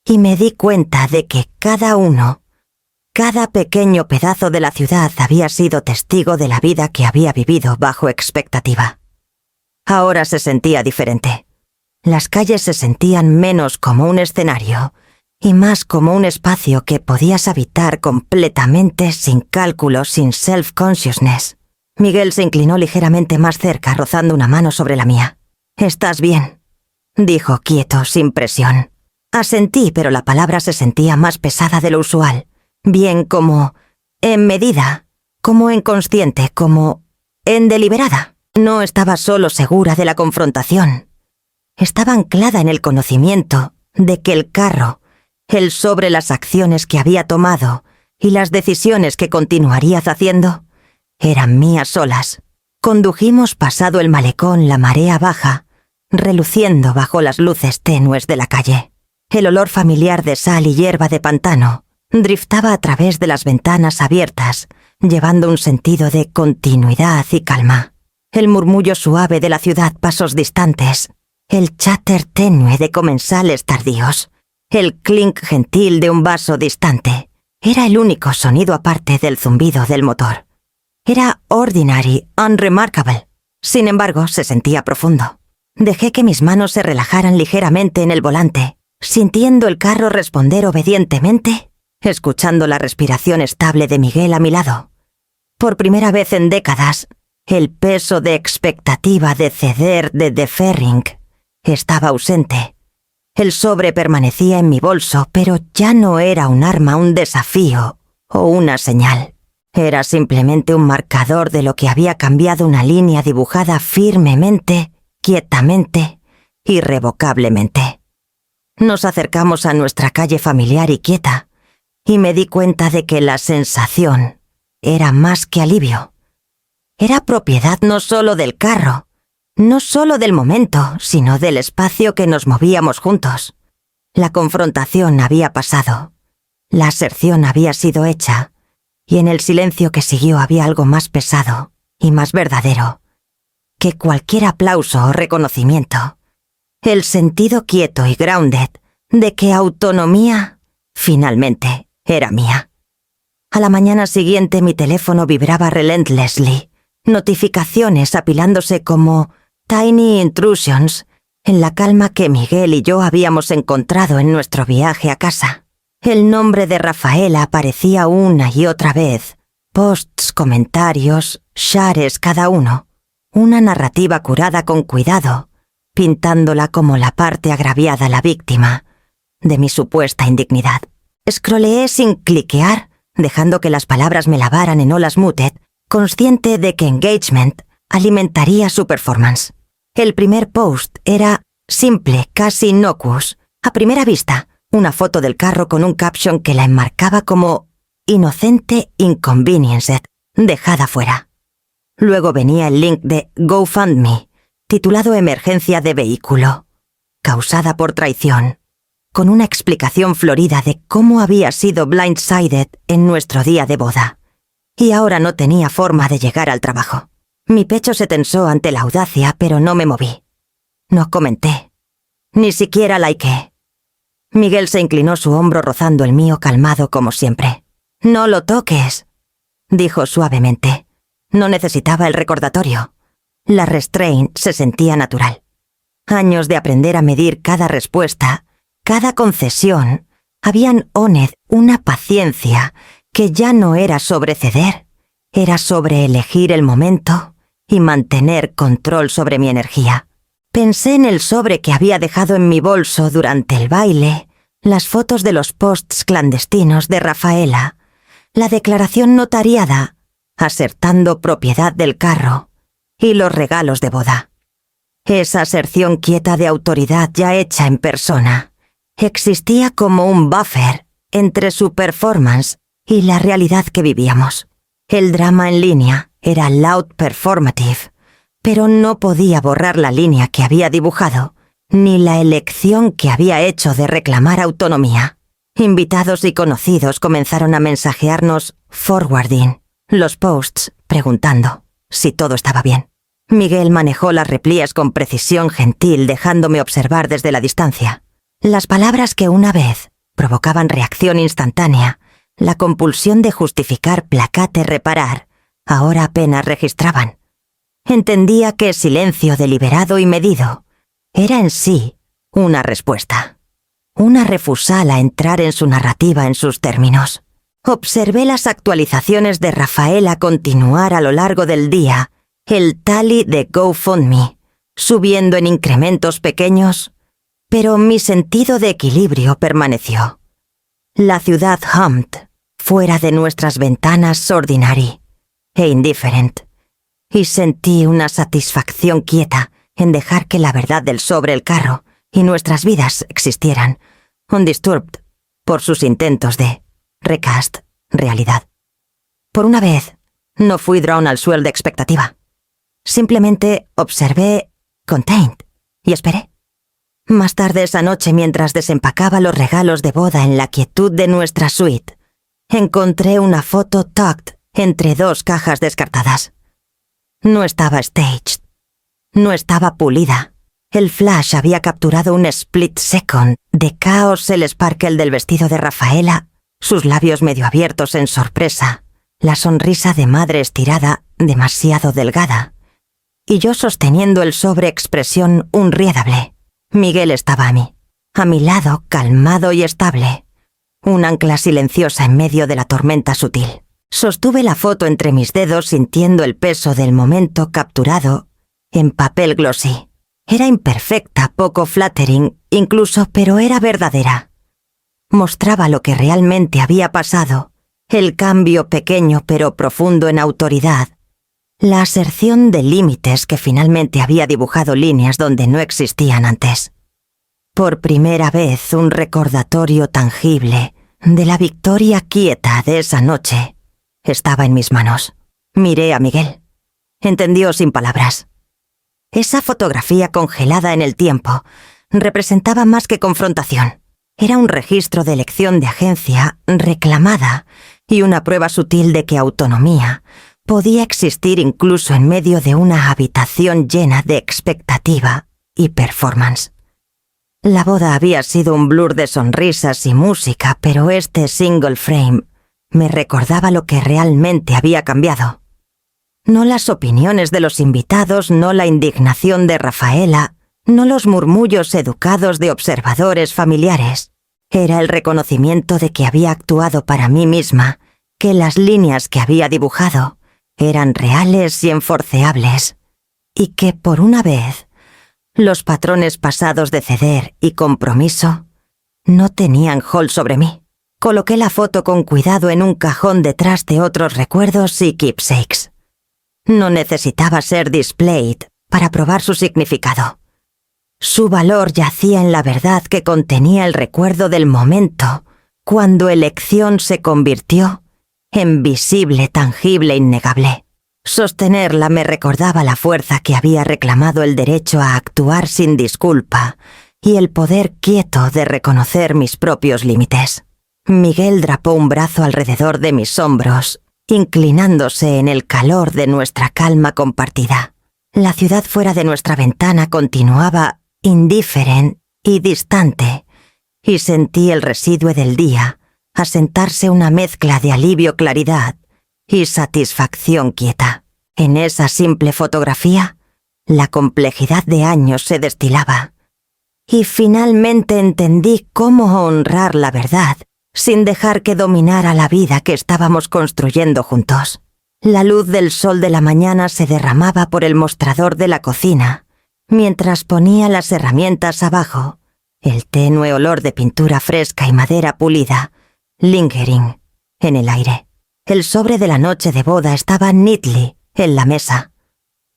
S1: y me di cuenta de que cada pequeño pedazo de la ciudad había sido testigo de la vida que había vivido bajo expectativa. Ahora se sentía diferente. Las calles se sentían menos como un escenario y más como un espacio que podías habitar completamente, sin cálculo, sin self-consciousness. Miguel se inclinó ligeramente más cerca, rozando una mano sobre la mía. «¿Estás bien?», dijo quieto, sin presión. Asentí, pero la palabra se sentía más pesada de lo usual. Bien como en medida, como en consciente, como en deliberada. No estaba solo segura de la confrontación. Estaba anclada en el conocimiento de que el carro, el sobre, las acciones que había tomado y las decisiones que continuaría haciendo, eran mías solas. Condujimos pasado el malecón, la marea baja, reluciendo bajo las luces tenues de la calle. El olor familiar de sal y hierba de pantano driftaba a través de las ventanas abiertas, llevando un sentido de continuidad y calma. El murmullo suave de la ciudad, pasos distantes, el cháter tenue de comensales tardíos, el clink gentil de un vaso distante, era el único sonido aparte del zumbido del motor. Era ordinary, unremarkable. Sin embargo, se sentía profundo. Dejé que mis manos se relajaran ligeramente en el volante, sintiendo el carro responder obedientemente, escuchando la respiración estable de Miguel a mi lado. Por primera vez en décadas, el peso de expectativa, de ceder, de deferring, estaba ausente. El sobre permanecía en mi bolso, pero ya no era un arma, un desafío o una señal. Era simplemente un marcador de lo que había cambiado, una línea dibujada firmemente, quietamente, irrevocablemente. Nos acercamos a nuestra calle familiar y quieta, y me di cuenta de que la sensación era más que alivio. Era propiedad no solo del carro, No solo del momento, sino del espacio que nos movíamos juntos. La confrontación había pasado. La aserción había sido hecha. Y en el silencio que siguió había algo más pesado y más verdadero que cualquier aplauso o reconocimiento. El sentido quieto y grounded de que autonomía, finalmente, era mía. A la mañana siguiente mi teléfono vibraba relentlessly, notificaciones apilándose como tiny intrusions en la calma que Miguel y yo habíamos encontrado en nuestro viaje a casa. El nombre de Rafaela aparecía una y otra vez, posts, comentarios, shares cada uno, una narrativa curada con cuidado, pintándola como la parte agraviada, la víctima de mi supuesta indignidad. Scrolleé sin cliquear, dejando que las palabras me lavaran en olas muted, consciente de que engagement alimentaría su performance. El primer post era simple, casi innocuous. A primera vista, una foto del carro con un caption que la enmarcaba como inocente inconvenienced, dejada fuera. Luego venía el link de GoFundMe, titulado Emergencia de vehículo, causada por traición, con una explicación florida de cómo había sido blindsided en nuestro día de boda. Y ahora no tenía forma de llegar al trabajo. Mi pecho se tensó ante la audacia, pero no me moví. No comenté. Ni siquiera likeé. Miguel se inclinó su hombro rozando el mío, calmado como siempre. «No lo toques», dijo suavemente. No necesitaba el recordatorio. La restraint se sentía natural. Años de aprender a medir cada respuesta, cada concesión, habían honed una paciencia que ya no era sobre ceder, era sobre elegir el momento y mantener control sobre mi energía. Pensé en el sobre que había dejado en mi bolso durante el baile, las fotos de los posts clandestinos de Rafaela, la declaración notariada, asertando propiedad del carro, y los regalos de boda. Esa aserción quieta de autoridad ya hecha en persona existía como un buffer entre su performance y la realidad que vivíamos. El drama en línea era loud performative, pero no podía borrar la línea que había dibujado, ni la elección que había hecho de reclamar autonomía. Invitados y conocidos comenzaron a mensajearnos forwarding los posts, preguntando si todo estaba bien. Miguel manejó las replías con precisión gentil, dejándome observar desde la distancia. Las palabras que una vez provocaban reacción instantánea, la compulsión de justificar, placate, reparar, ahora apenas registraban. Entendía que silencio deliberado y medido era en sí una respuesta, una refusal a entrar en su narrativa en sus términos. Observé las actualizaciones de Rafaela continuar a lo largo del día, el tally de GoFundMe, subiendo en incrementos pequeños, pero mi sentido de equilibrio permaneció. La ciudad hummed, fuera de nuestras ventanas, ordinary e indifferent, y sentí una satisfacción quieta en dejar que la verdad del sobre el carro y nuestras vidas existieran, undisturbed por sus intentos de recast realidad. Por una vez, no fui drawn al suelo de expectativa. Simplemente observé contained y esperé. Más tarde esa noche, mientras desempacaba los regalos de boda en la quietud de nuestra suite, encontré una foto tucked entre dos cajas descartadas. No estaba staged. No estaba pulida. El flash había capturado un split second de caos, el sparkle del vestido de Rafaela, sus labios medio abiertos en sorpresa, la sonrisa de madre estirada, demasiado delgada, y yo sosteniendo el sobre expresión unriedable. Miguel estaba a mi lado, calmado y estable, un ancla silenciosa en medio de la tormenta sutil. Sostuve la foto entre mis dedos sintiendo el peso del momento capturado en papel glossy. Era imperfecta, poco flattering, incluso, pero era verdadera. Mostraba lo que realmente había pasado, el cambio pequeño pero profundo en autoridad, la aserción de límites que finalmente había dibujado líneas donde no existían antes. Por primera vez un recordatorio tangible de la victoria quieta de esa noche estaba en mis manos. Miré a Miguel. Entendió sin palabras. Esa fotografía congelada en el tiempo representaba más que confrontación. Era un registro de elección de agencia reclamada y una prueba sutil de que autonomía podía existir incluso en medio de una habitación llena de expectativa y performance. La boda había sido un blur de sonrisas y música, pero este single frame me recordaba lo que realmente había cambiado. No las opiniones de los invitados, no la indignación de Rafaela, no los murmullos educados de observadores familiares. Era el reconocimiento de que había actuado para mí misma, que las líneas que había dibujado eran reales y enforceables, y que, por una vez, los patrones pasados de ceder y compromiso no tenían hold sobre mí. Coloqué la foto con cuidado en un cajón detrás de otros recuerdos y keepsakes. No necesitaba ser displayed para probar su significado. Su valor yacía en la verdad que contenía el recuerdo del momento, cuando elección se convirtió en visible, tangible, innegable. Sostenerla me recordaba la fuerza que había reclamado el derecho a actuar sin disculpa y el poder quieto de reconocer mis propios límites. Miguel drapó un brazo alrededor de mis hombros, inclinándose en el calor de nuestra calma compartida. La ciudad fuera de nuestra ventana continuaba indiferente y distante, y sentí el residuo del día asentarse una mezcla de alivio-claridad y satisfacción quieta. En esa simple fotografía, la complejidad de años se destilaba, y finalmente entendí cómo honrar la verdad sin dejar que dominara la vida que estábamos construyendo juntos. La luz del sol de la mañana se derramaba por el mostrador de la cocina, mientras ponía las herramientas abajo, el tenue olor de pintura fresca y madera pulida, lingering en el aire. El sobre de la noche de boda estaba neatly en la mesa.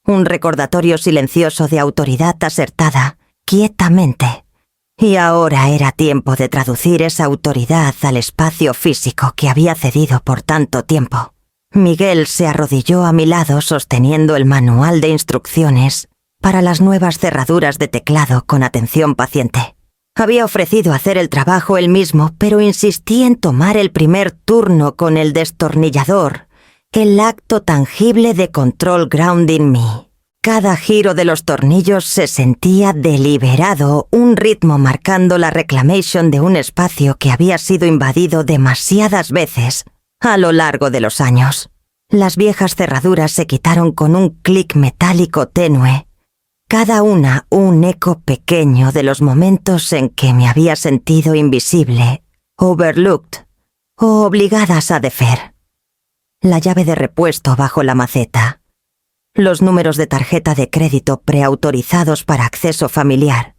S1: Un recordatorio silencioso de autoridad asertada, quietamente. Y ahora era tiempo de traducir esa autoridad al espacio físico que había cedido por tanto tiempo. Miguel se arrodilló a mi lado sosteniendo el manual de instrucciones para las nuevas cerraduras de teclado con atención paciente. Había ofrecido hacer el trabajo él mismo, pero insistí en tomar el primer turno con el destornillador, el acto tangible de control grounding me. Cada giro de los tornillos se sentía deliberado, un ritmo marcando la reclamation de un espacio que había sido invadido demasiadas veces a lo largo de los años. Las viejas cerraduras se quitaron con un clic metálico tenue, cada una un eco pequeño de los momentos en que me había sentido invisible, overlooked o obligadas a defer. La llave de repuesto bajo la maceta, los números de tarjeta de crédito preautorizados para acceso familiar,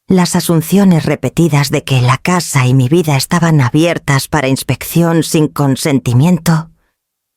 S1: las asunciones repetidas de que la casa y mi vida estaban abiertas para inspección sin consentimiento,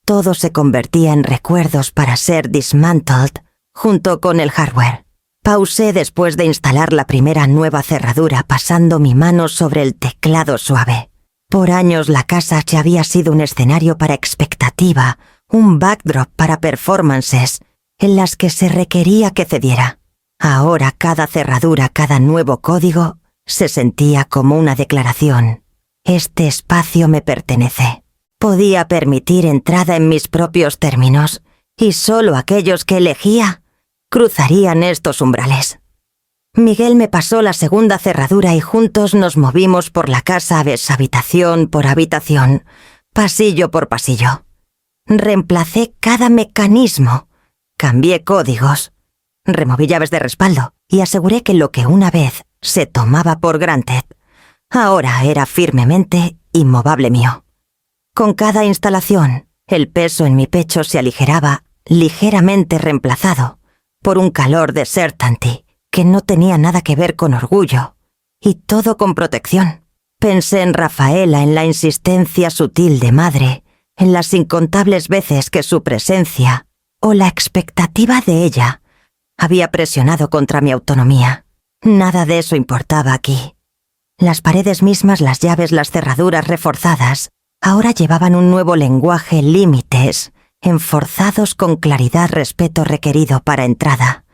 S1: todo se convertía en recuerdos para ser dismantled junto con el hardware. Pausé después de instalar la primera nueva cerradura pasando mi mano sobre el teclado suave. Por años la casa ya había sido un escenario para expectativa, un backdrop para performances en las que se requería que cediera. Ahora cada cerradura, cada nuevo código, se sentía como una declaración. Este espacio me pertenece. Podía permitir entrada en mis propios términos, y solo aquellos que elegía cruzarían estos umbrales. Miguel me pasó la segunda cerradura y juntos nos movimos por la casa habitación por habitación, pasillo por pasillo. Reemplacé cada mecanismo, cambié códigos, removí llaves de respaldo y aseguré que lo que una vez se tomaba por granted, ahora era firmemente inmovable mío. Con cada instalación, el peso en mi pecho se aligeraba, ligeramente reemplazado por un calor de certainty que no tenía nada que ver con orgullo, y todo con protección. Pensé en Rafaela, en la insistencia sutil de madre, en las incontables veces que su presencia, o la expectativa de ella, había presionado contra mi autonomía. Nada de eso importaba aquí. Las paredes mismas, las llaves, las cerraduras reforzadas, ahora llevaban un nuevo lenguaje, límites, enforzados con claridad, respeto requerido para entrada.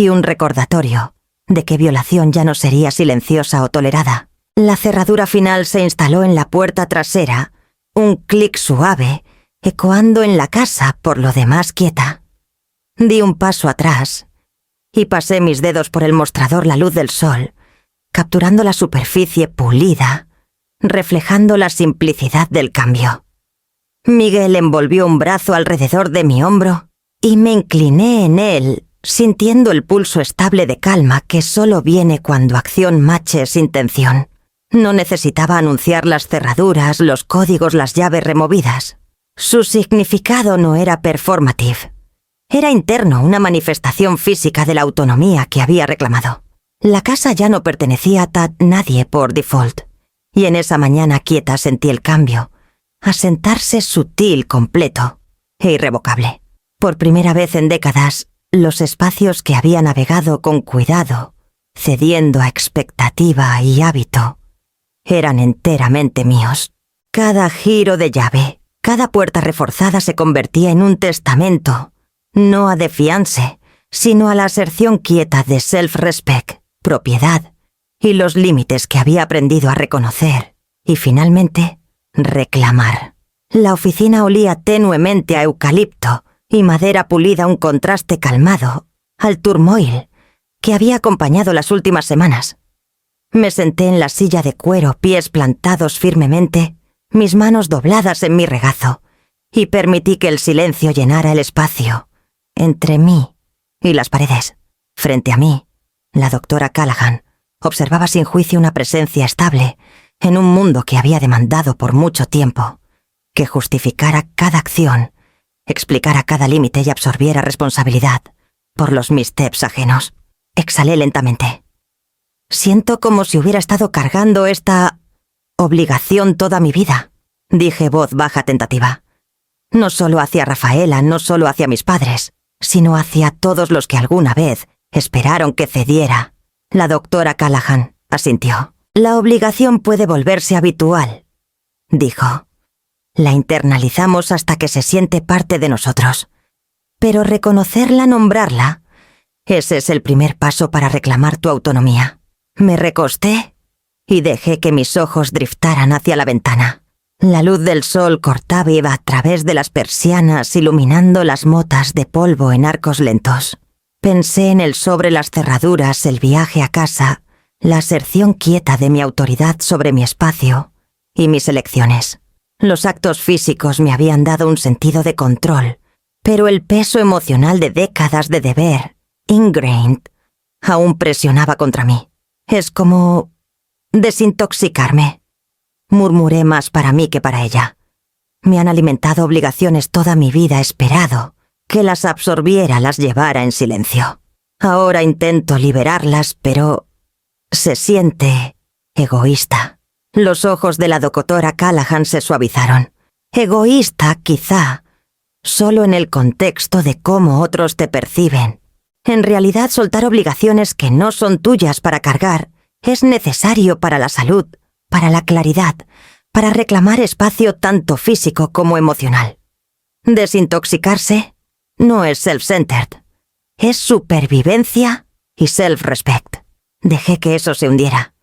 S1: y un recordatorio de que violación ya no sería silenciosa o tolerada. La cerradura final se instaló en la puerta trasera, un clic suave, ecoando en la casa por lo demás quieta. Di un paso atrás y pasé mis dedos por el mostrador la luz del sol, capturando la superficie pulida, reflejando la simplicidad del cambio. Miguel envolvió un brazo alrededor de mi hombro y me incliné en él, sintiendo el pulso estable de calma que solo viene cuando acción maches intención. No necesitaba anunciar las cerraduras, los códigos, las llaves removidas. Su significado no era performative. Era interno, una manifestación física de la autonomía que había reclamado. La casa ya no pertenecía a nadie por default, y en esa mañana quieta sentí el cambio, asentarse sutil, completo e irrevocable. Por primera vez en décadas, los espacios que había navegado con cuidado, cediendo a expectativa y hábito, eran enteramente míos. Cada giro de llave, cada puerta reforzada se convertía en un testamento, no a defiance, sino a la aserción quieta de self-respect, propiedad y los límites que había aprendido a reconocer y, finalmente, reclamar. La oficina olía tenuemente a eucalipto y madera pulida, un contraste calmado al turmoil que había acompañado las últimas semanas. Me senté en la silla de cuero, pies plantados firmemente, mis manos dobladas en mi regazo, y permití que el silencio llenara el espacio entre mí y las paredes. Frente a mí, la doctora Callahan observaba sin juicio una presencia estable en un mundo que había demandado por mucho tiempo que justificara cada acción, explicara cada límite y absorbiera responsabilidad por los missteps ajenos. Exhalé lentamente. Siento como si hubiera estado cargando esta obligación toda mi vida, dije voz baja tentativa. No solo hacia Rafaela, no solo hacia mis padres, sino hacia todos los que alguna vez esperaron que cediera. La doctora Callahan asintió. La obligación puede volverse habitual, dijo. La internalizamos hasta que se siente parte de nosotros. Pero reconocerla, nombrarla, ese es el primer paso para reclamar tu autonomía. Me recosté y dejé que mis ojos driftaran hacia la ventana. La luz del sol cortaba y iba a través de las persianas, iluminando las motas de polvo en arcos lentos. Pensé en el sobre las cerraduras, el viaje a casa, la aserción quieta de mi autoridad sobre mi espacio y mis elecciones. Los actos físicos me habían dado un sentido de control, pero el peso emocional de décadas de deber, ingrained, aún presionaba contra mí. Es como desintoxicarme, murmuré, más para mí que para ella. Me han alimentado obligaciones toda mi vida, esperado que las absorbiera, las llevara en silencio. Ahora intento liberarlas, pero se siente egoísta. Los ojos de la doctora Callahan se suavizaron. Egoísta, quizá, solo en el contexto de cómo otros te perciben. En realidad, soltar obligaciones que no son tuyas para cargar es necesario para la salud, para la claridad, para reclamar espacio tanto físico como emocional. Desintoxicarse no es self-centered, es supervivencia y self-respect. Dejé que eso se hundiera.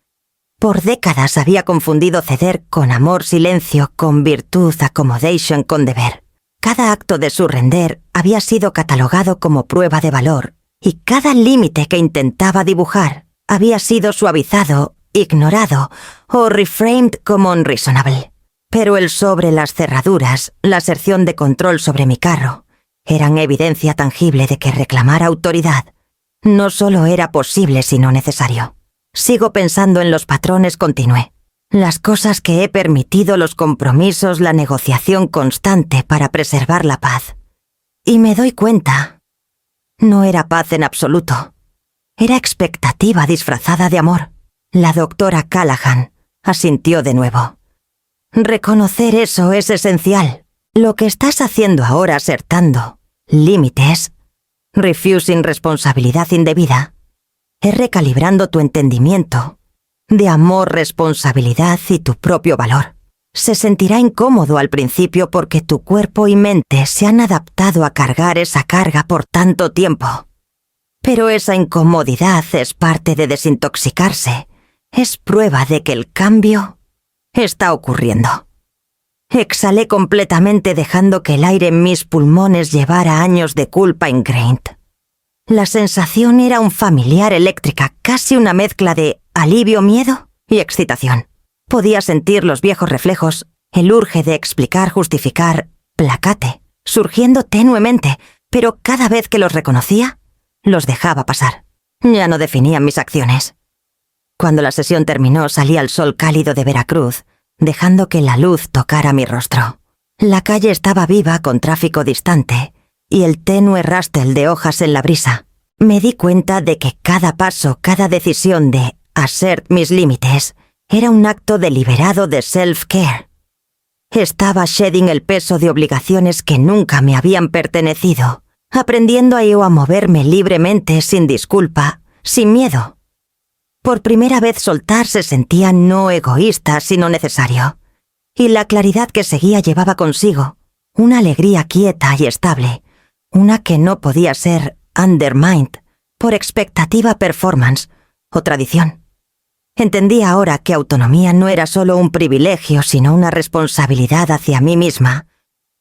S1: Por décadas había confundido ceder con amor, silencio, con virtud, accommodation, con deber. Cada acto de surrender había sido catalogado como prueba de valor, y cada límite que intentaba dibujar había sido suavizado, ignorado o reframed como unreasonable. Pero el sobre, las cerraduras, la aserción de control sobre mi carro, eran evidencia tangible de que reclamar autoridad no solo era posible, sino necesario. Sigo pensando en los patrones, continué. Las cosas que he permitido, los compromisos, la negociación constante para preservar la paz. Y me doy cuenta, no era paz en absoluto. Era expectativa disfrazada de amor. La doctora Callahan asintió de nuevo. Reconocer eso es esencial. Lo que estás haciendo ahora, asertando límites, refusing responsabilidad indebida, es recalibrando tu entendimiento de amor, responsabilidad y tu propio valor. Se sentirá incómodo al principio porque tu cuerpo y mente se han adaptado a cargar esa carga por tanto tiempo. Pero esa incomodidad es parte de desintoxicarse. Es prueba de que el cambio está ocurriendo. Exhalé completamente dejando que el aire en mis pulmones llevara años de culpa ingrained. La sensación era un familiar eléctrica, casi una mezcla de alivio, miedo y excitación. Podía sentir los viejos reflejos, el urge de explicar, justificar, placate, surgiendo tenuemente, pero cada vez que los reconocía, los dejaba pasar. Ya no definían mis acciones. Cuando la sesión terminó, salí al sol cálido de Veracruz, dejando que la luz tocara mi rostro. La calle estaba viva con tráfico distante y el tenue rastel de hojas en la brisa. Me di cuenta de que cada paso, cada decisión de assert mis límites era un acto deliberado de self-care. Estaba shedding el peso de obligaciones que nunca me habían pertenecido, aprendiendo a moverme libremente, sin disculpa, sin miedo. Por primera vez soltar se sentía no egoísta, sino necesario. Y la claridad que seguía llevaba consigo una alegría quieta y estable, una que no podía ser undermined por expectativa performance o tradición. Entendía ahora que autonomía no era solo un privilegio, sino una responsabilidad hacia mí misma,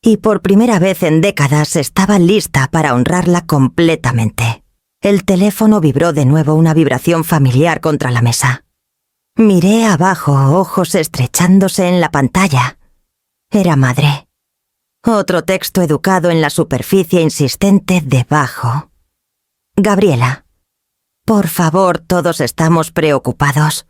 S1: y por primera vez en décadas estaba lista para honrarla completamente. El teléfono vibró de nuevo, una vibración familiar contra la mesa. Miré abajo, ojos estrechándose en la pantalla. Era madre. Otro texto educado en la superficie insistente debajo. Gabriela. Por favor, todos estamos preocupados.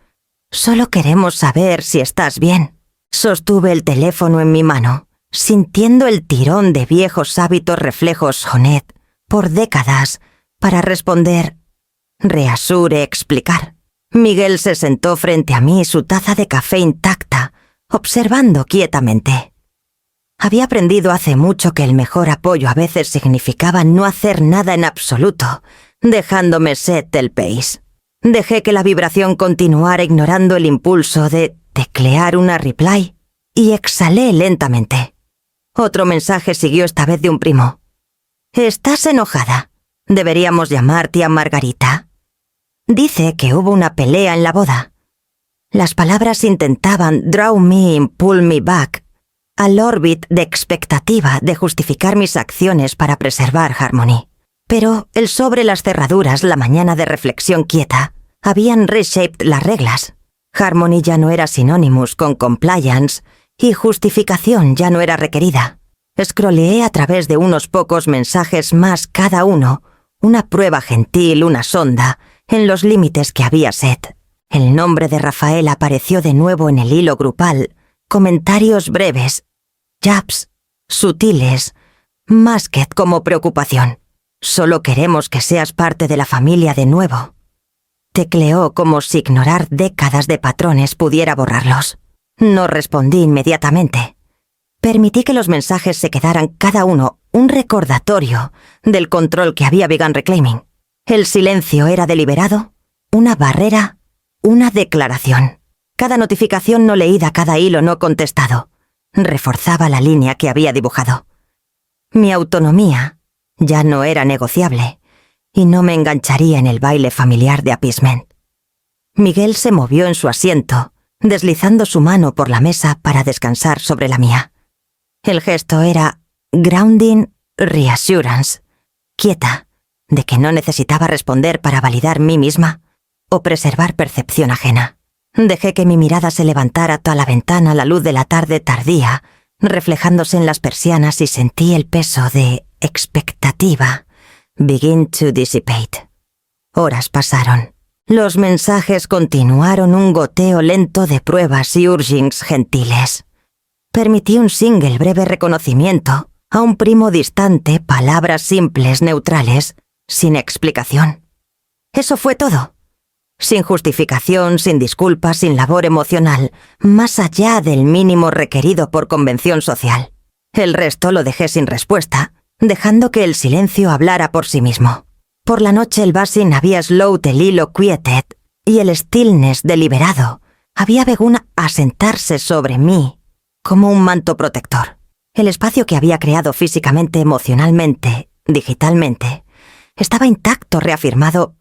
S1: Solo queremos saber si estás bien. Sostuve el teléfono en mi mano, sintiendo el tirón de viejos hábitos reflejos Jonet por décadas para responder, reasure, explicar. Miguel se sentó frente a mí, su taza de café intacta, observando quietamente. Había aprendido hace mucho que el mejor apoyo a veces significaba no hacer nada en absoluto, dejándome set el pace. Dejé que la vibración continuara ignorando el impulso de teclear una reply y exhalé lentamente. Otro mensaje siguió, esta vez de un primo. ¿Estás enojada? Deberíamos llamar tía Margarita. Dice que hubo una pelea en la boda. Las palabras intentaban draw me and pull me back al orbit de expectativa de justificar mis acciones para preservar Harmony. Pero el sobre las cerraduras, la mañana de reflexión quieta, habían reshaped las reglas. Harmony ya no era synonymous con compliance y justificación ya no era requerida. Scrolleé a través de unos pocos mensajes más cada uno, una prueba gentil, una sonda, en los límites que había set. El nombre de Rafael apareció de nuevo en el hilo grupal. Comentarios breves, jabs, sutiles, masked como preocupación. Solo queremos que seas parte de la familia de nuevo. Tecleó como si ignorar décadas de patrones pudiera borrarlos. No respondí inmediatamente. Permití que los mensajes se quedaran cada uno un recordatorio del control que había begun reclaiming. El silencio era deliberado, una barrera, una declaración. Cada notificación no leída, cada hilo no contestado, reforzaba la línea que había dibujado. Mi autonomía ya no era negociable y no me engancharía en el baile familiar de appeasement. Miguel se movió en su asiento, deslizando su mano por la mesa para descansar sobre la mía. El gesto era grounding reassurance, quieta, de que no necesitaba responder para validar mí misma o preservar percepción ajena. Dejé que mi mirada se levantara a la ventana a la luz de la tarde tardía, reflejándose en las persianas, y sentí el peso de expectativa begin to dissipate. Horas pasaron. Los mensajes continuaron, un goteo lento de pruebas y urgings gentiles. Permití un single breve reconocimiento a un primo distante, palabras simples, neutrales, sin explicación. Eso fue todo. Sin justificación, sin disculpas, sin labor emocional, más allá del mínimo requerido por convención social. El resto lo dejé sin respuesta, dejando que el silencio hablara por sí mismo. Por la noche el buzzing había slowed el hilo quieted y el stillness deliberado había begun a sentarse sobre mí como un manto protector. El espacio que había creado físicamente, emocionalmente, digitalmente, Estaba intacto, reafirmado,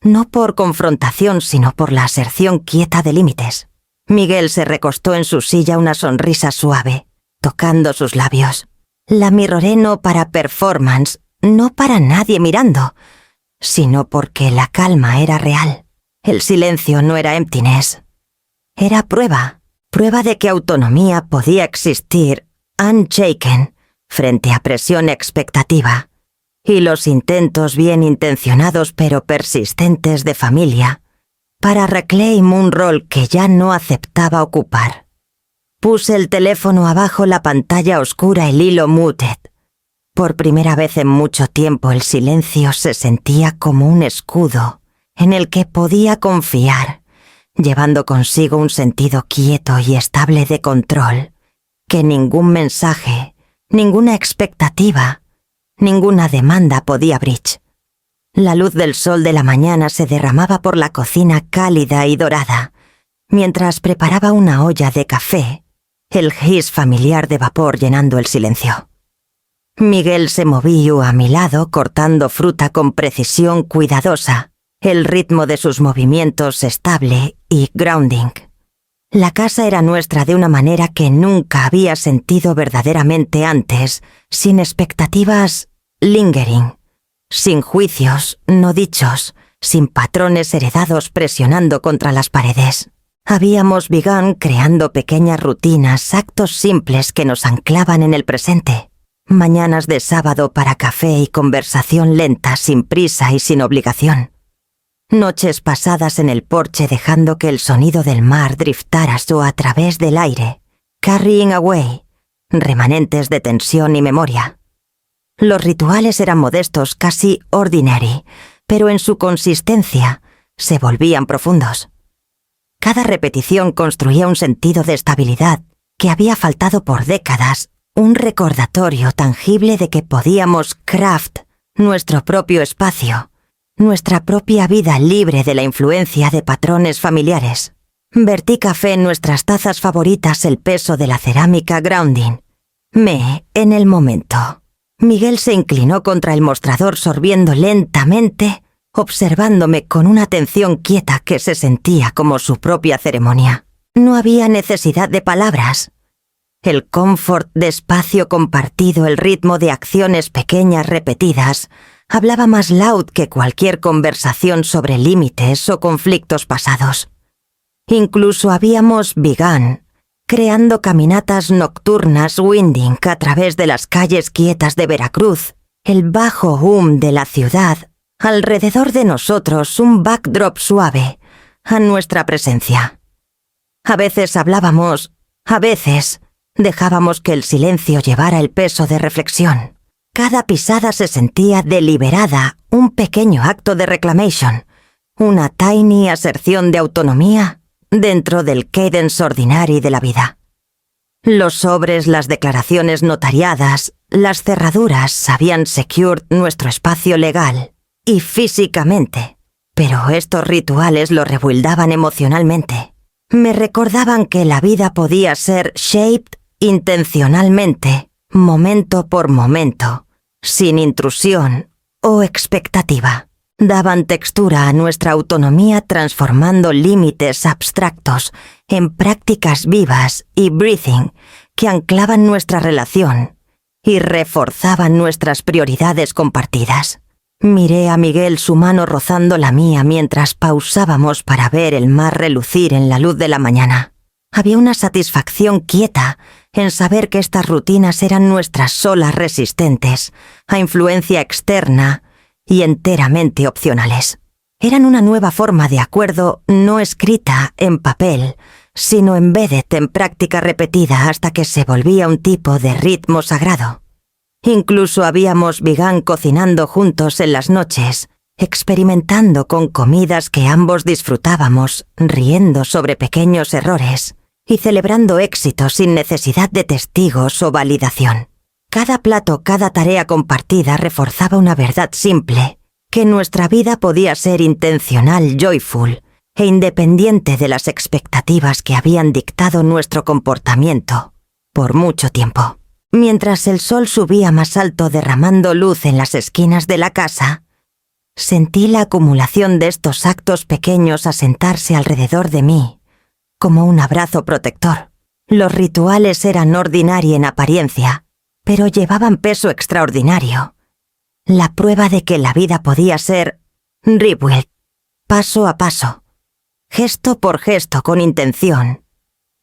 S1: no por confrontación, sino por la aserción quieta de límites. Miguel se recostó en su silla, una sonrisa suave, tocando sus labios. La miroré no para performance, no para nadie mirando, sino porque la calma era real. El silencio no era emptiness. Era prueba de que autonomía podía existir unshaken frente a presión expectativa, y los intentos bien intencionados pero persistentes de familia para reclaim un rol que ya no aceptaba ocupar. Puse el teléfono abajo, la pantalla oscura, el hilo muted. Por primera vez en mucho tiempo el silencio se sentía como un escudo en el que podía confiar, llevando consigo un sentido quieto y estable de control, que ningún mensaje, ninguna expectativa, ninguna demanda podía bridge. La luz del sol de la mañana se derramaba por la cocina cálida y dorada, mientras preparaba una olla de café, el hiss familiar de vapor llenando el silencio. Miguel se movía a mi lado, cortando fruta con precisión cuidadosa, el ritmo de sus movimientos estable y grounding. La casa era nuestra de una manera que nunca había sentido verdaderamente antes, sin expectativas lingering, sin juicios no dichos, sin patrones heredados presionando contra las paredes. Habíamos begun creando pequeñas rutinas, actos simples que nos anclaban en el presente. Mañanas de sábado para café y conversación lenta, sin prisa y sin obligación. Noches pasadas en el porche dejando que el sonido del mar driftara a través del aire, carrying away remanentes de tensión y memoria. Los rituales eran modestos, casi ordinary, pero en su consistencia se volvían profundos. Cada repetición construía un sentido de estabilidad que había faltado por décadas, un recordatorio tangible de que podíamos craft nuestro propio espacio, nuestra propia vida libre de la influencia de patrones familiares. Vertí café en nuestras tazas favoritas, el peso de la cerámica grounding. En el momento. Miguel se inclinó contra el mostrador sorbiendo lentamente, observándome con una atención quieta que se sentía como su propia ceremonia. No había necesidad de palabras. El confort de espacio compartido, el ritmo de acciones pequeñas repetidas, hablaba más loud que cualquier conversación sobre límites o conflictos pasados. Incluso habíamos begun creando caminatas nocturnas winding a través de las calles quietas de Veracruz, el bajo hum de la ciudad, alrededor de nosotros un backdrop suave a nuestra presencia. A veces hablábamos, a veces dejábamos que el silencio llevara el peso de reflexión. Cada pisada se sentía deliberada, un pequeño acto de reclamation, una tiny aserción de autonomía dentro del cadence ordinary de la vida. Los sobres, las declaraciones notariadas, las cerraduras habían secured nuestro espacio legal y físicamente, pero estos rituales lo rebuildaban emocionalmente. Me recordaban que la vida podía ser shaped intencionalmente, momento por momento, sin intrusión o expectativa. Daban textura a nuestra autonomía transformando límites abstractos en prácticas vivas y breathing que anclaban nuestra relación y reforzaban nuestras prioridades compartidas. Miré a Miguel, su mano rozando la mía mientras pausábamos para ver el mar relucir en la luz de la mañana. Había una satisfacción quieta en saber que estas rutinas eran nuestras solas resistentes a influencia externa y enteramente opcionales. Eran una nueva forma de acuerdo no escrita en papel, sino embedded en práctica repetida hasta que se volvía un tipo de ritmo sagrado. Incluso habíamos begun cocinando juntos en las noches, experimentando con comidas que ambos disfrutábamos, riendo sobre pequeños errores y celebrando éxitos sin necesidad de testigos o validación. Cada plato, cada tarea compartida reforzaba una verdad simple, que nuestra vida podía ser intencional, joyful e independiente de las expectativas que habían dictado nuestro comportamiento por mucho tiempo. Mientras el sol subía más alto derramando luz en las esquinas de la casa, Sentí la acumulación de estos actos pequeños asentarse alrededor de mí, como un abrazo protector. Los rituales eran ordinarios en apariencia, pero llevaban peso extraordinario. La prueba de que la vida podía ser rebuilt, paso a paso, gesto por gesto, con intención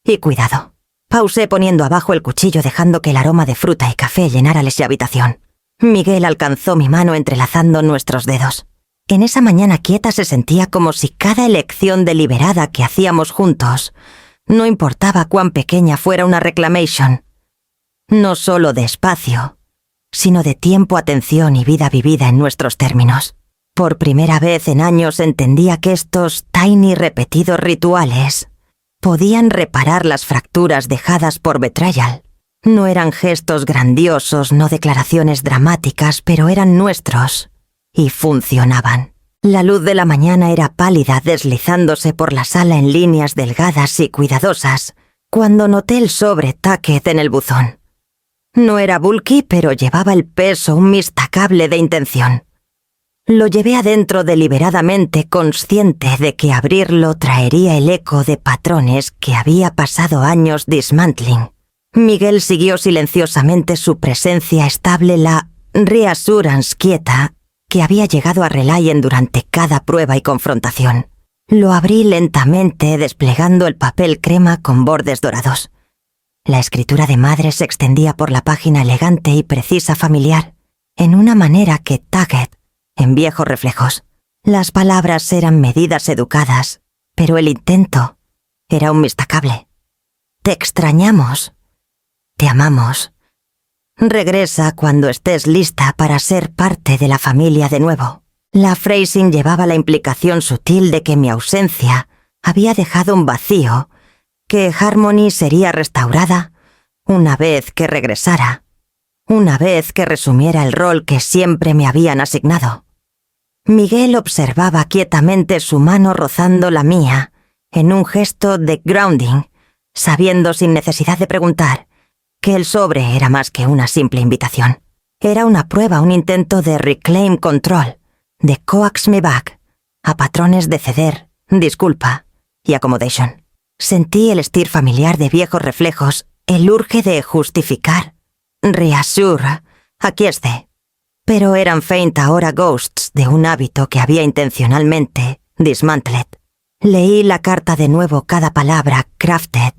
S1: y cuidado. Pausé poniendo abajo el cuchillo, dejando que el aroma de fruta y café llenara la habitación. Miguel alcanzó mi mano entrelazando nuestros dedos. En esa mañana quieta se sentía como si cada elección deliberada que hacíamos juntos, no importaba cuán pequeña fuera una reclamation, no solo de espacio, sino de tiempo, atención y vida vivida en nuestros términos. Por primera vez en años entendía que estos tiny repetidos rituales podían reparar las fracturas dejadas por betrayal. No eran gestos grandiosos, no declaraciones dramáticas, pero eran nuestros y funcionaban. La luz de la mañana era pálida, deslizándose por la sala en líneas delgadas y cuidadosas, cuando noté el sobre Tackett en el buzón. No era bulky, pero llevaba el peso unmistakable de intención. Lo llevé adentro deliberadamente, consciente de que abrirlo traería el eco de patrones que había pasado años dismantling. Miguel siguió silenciosamente su presencia estable, la reassurance quieta que había llegado a Reliant durante cada prueba y confrontación. Lo abrí lentamente, desplegando el papel crema con bordes dorados. La escritura de madre se extendía por la página elegante y precisa familiar, en una manera que Tackett en viejos reflejos. Las palabras eran medidas educadas, pero el intento era unmistakable. Te extrañamos. Te amamos. Regresa cuando estés lista para ser parte de la familia de nuevo. La phrasing llevaba la implicación sutil de que mi ausencia había dejado un vacío, que Harmony sería restaurada una vez que regresara, una vez que resumiera el rol que siempre me habían asignado. Miguel observaba quietamente su mano rozando la mía, en un gesto de grounding, sabiendo sin necesidad de preguntar que el sobre era más que una simple invitación. Era una prueba, un intento de reclaim control, de coax me back, a patrones de ceder, disculpa y accommodation. Sentí el estir familiar de viejos reflejos, el urge de justificar. Reassure, aquí esté. Pero eran faint ahora ghosts de un hábito que había intencionalmente dismantled. Leí la carta de nuevo, cada palabra crafted,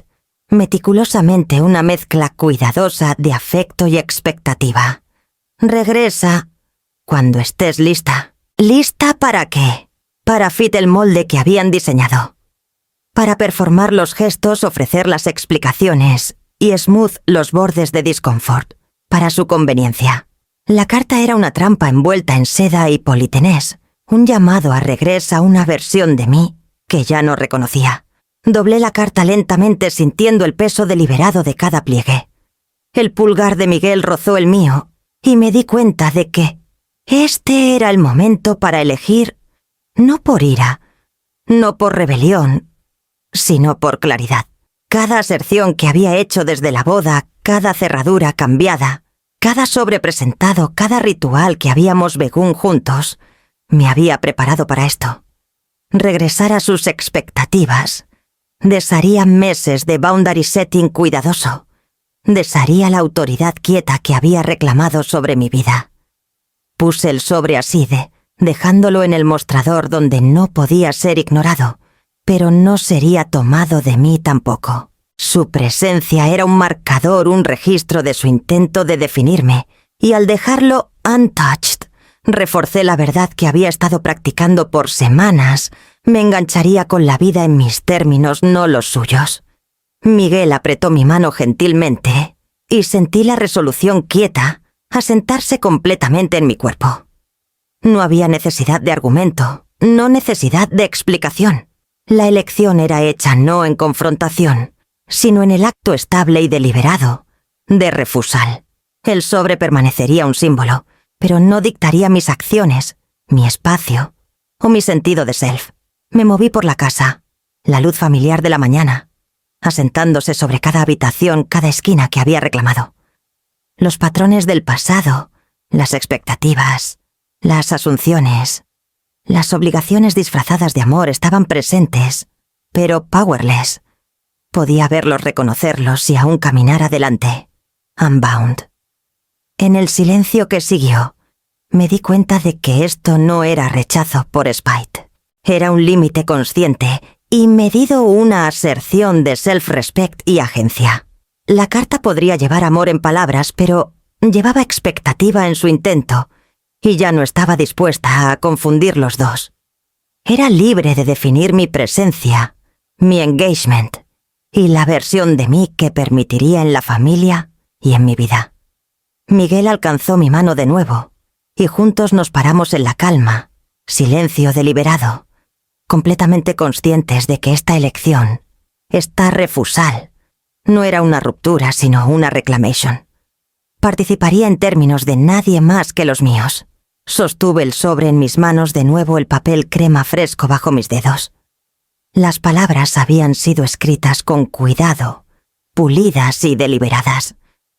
S1: meticulosamente, una mezcla cuidadosa de afecto y expectativa. Regresa cuando estés lista. ¿Lista para qué? Para fit el molde que habían diseñado. Para performar los gestos, ofrecer las explicaciones y smooth los bordes de discomfort, para su conveniencia. La carta era una trampa envuelta en seda y politenés, un llamado a regreso a una versión de mí que ya no reconocía. Doblé la carta lentamente, sintiendo el peso deliberado de cada pliegue. El pulgar de Miguel rozó el mío y me di cuenta de que este era el momento para elegir, no por ira, no por rebelión, sino por claridad. Cada aserción que había hecho desde la boda, cada cerradura cambiada, cada sobrepresentado, cada ritual que habíamos begun juntos, me había preparado para esto. Regresar a sus expectativas. Desharía meses de boundary setting cuidadoso. Desharía la autoridad quieta que había reclamado sobre mi vida. Puse el sobre así, dejándolo en el mostrador donde no podía ser ignorado, pero no sería tomado de mí tampoco. Su presencia era un marcador, un registro de su intento de definirme, y al dejarlo untouched, reforcé la verdad que había estado practicando por semanas. Me engancharía con la vida en mis términos, no los suyos. Miguel apretó mi mano gentilmente y sentí la resolución quieta asentarse completamente en mi cuerpo. No había necesidad de argumento, no necesidad de explicación. La elección era hecha no en confrontación, sino en el acto estable y deliberado de refusal. El sobre permanecería un símbolo, pero no dictaría mis acciones, mi espacio o mi sentido de self. Me moví por la casa, la luz familiar de la mañana, asentándose sobre cada habitación, cada esquina que había reclamado. Los patrones del pasado, las expectativas, las asunciones, Las obligaciones disfrazadas de amor estaban presentes, pero powerless. Podía verlos, reconocerlos y aún caminar adelante. Unbound. En el silencio que siguió, me di cuenta de que esto no era rechazo por spite. Era un límite consciente y medido, una aserción de self-respect y agencia. La carta podría llevar amor en palabras, pero llevaba expectativa en su intento, y ya no estaba dispuesta a confundir los dos. Era libre de definir mi presencia, mi engagement, y la versión de mí que permitiría en la familia y en mi vida. Miguel alcanzó mi mano de nuevo, y juntos nos paramos en la calma, silencio deliberado, completamente conscientes de que esta elección, esta refusal, no era una ruptura sino una reclamation. Participaría en términos de nadie más que los míos. Sostuve el sobre en mis manos, de nuevo el papel crema fresco bajo mis dedos. Las palabras habían sido escritas con cuidado, pulidas y deliberadas,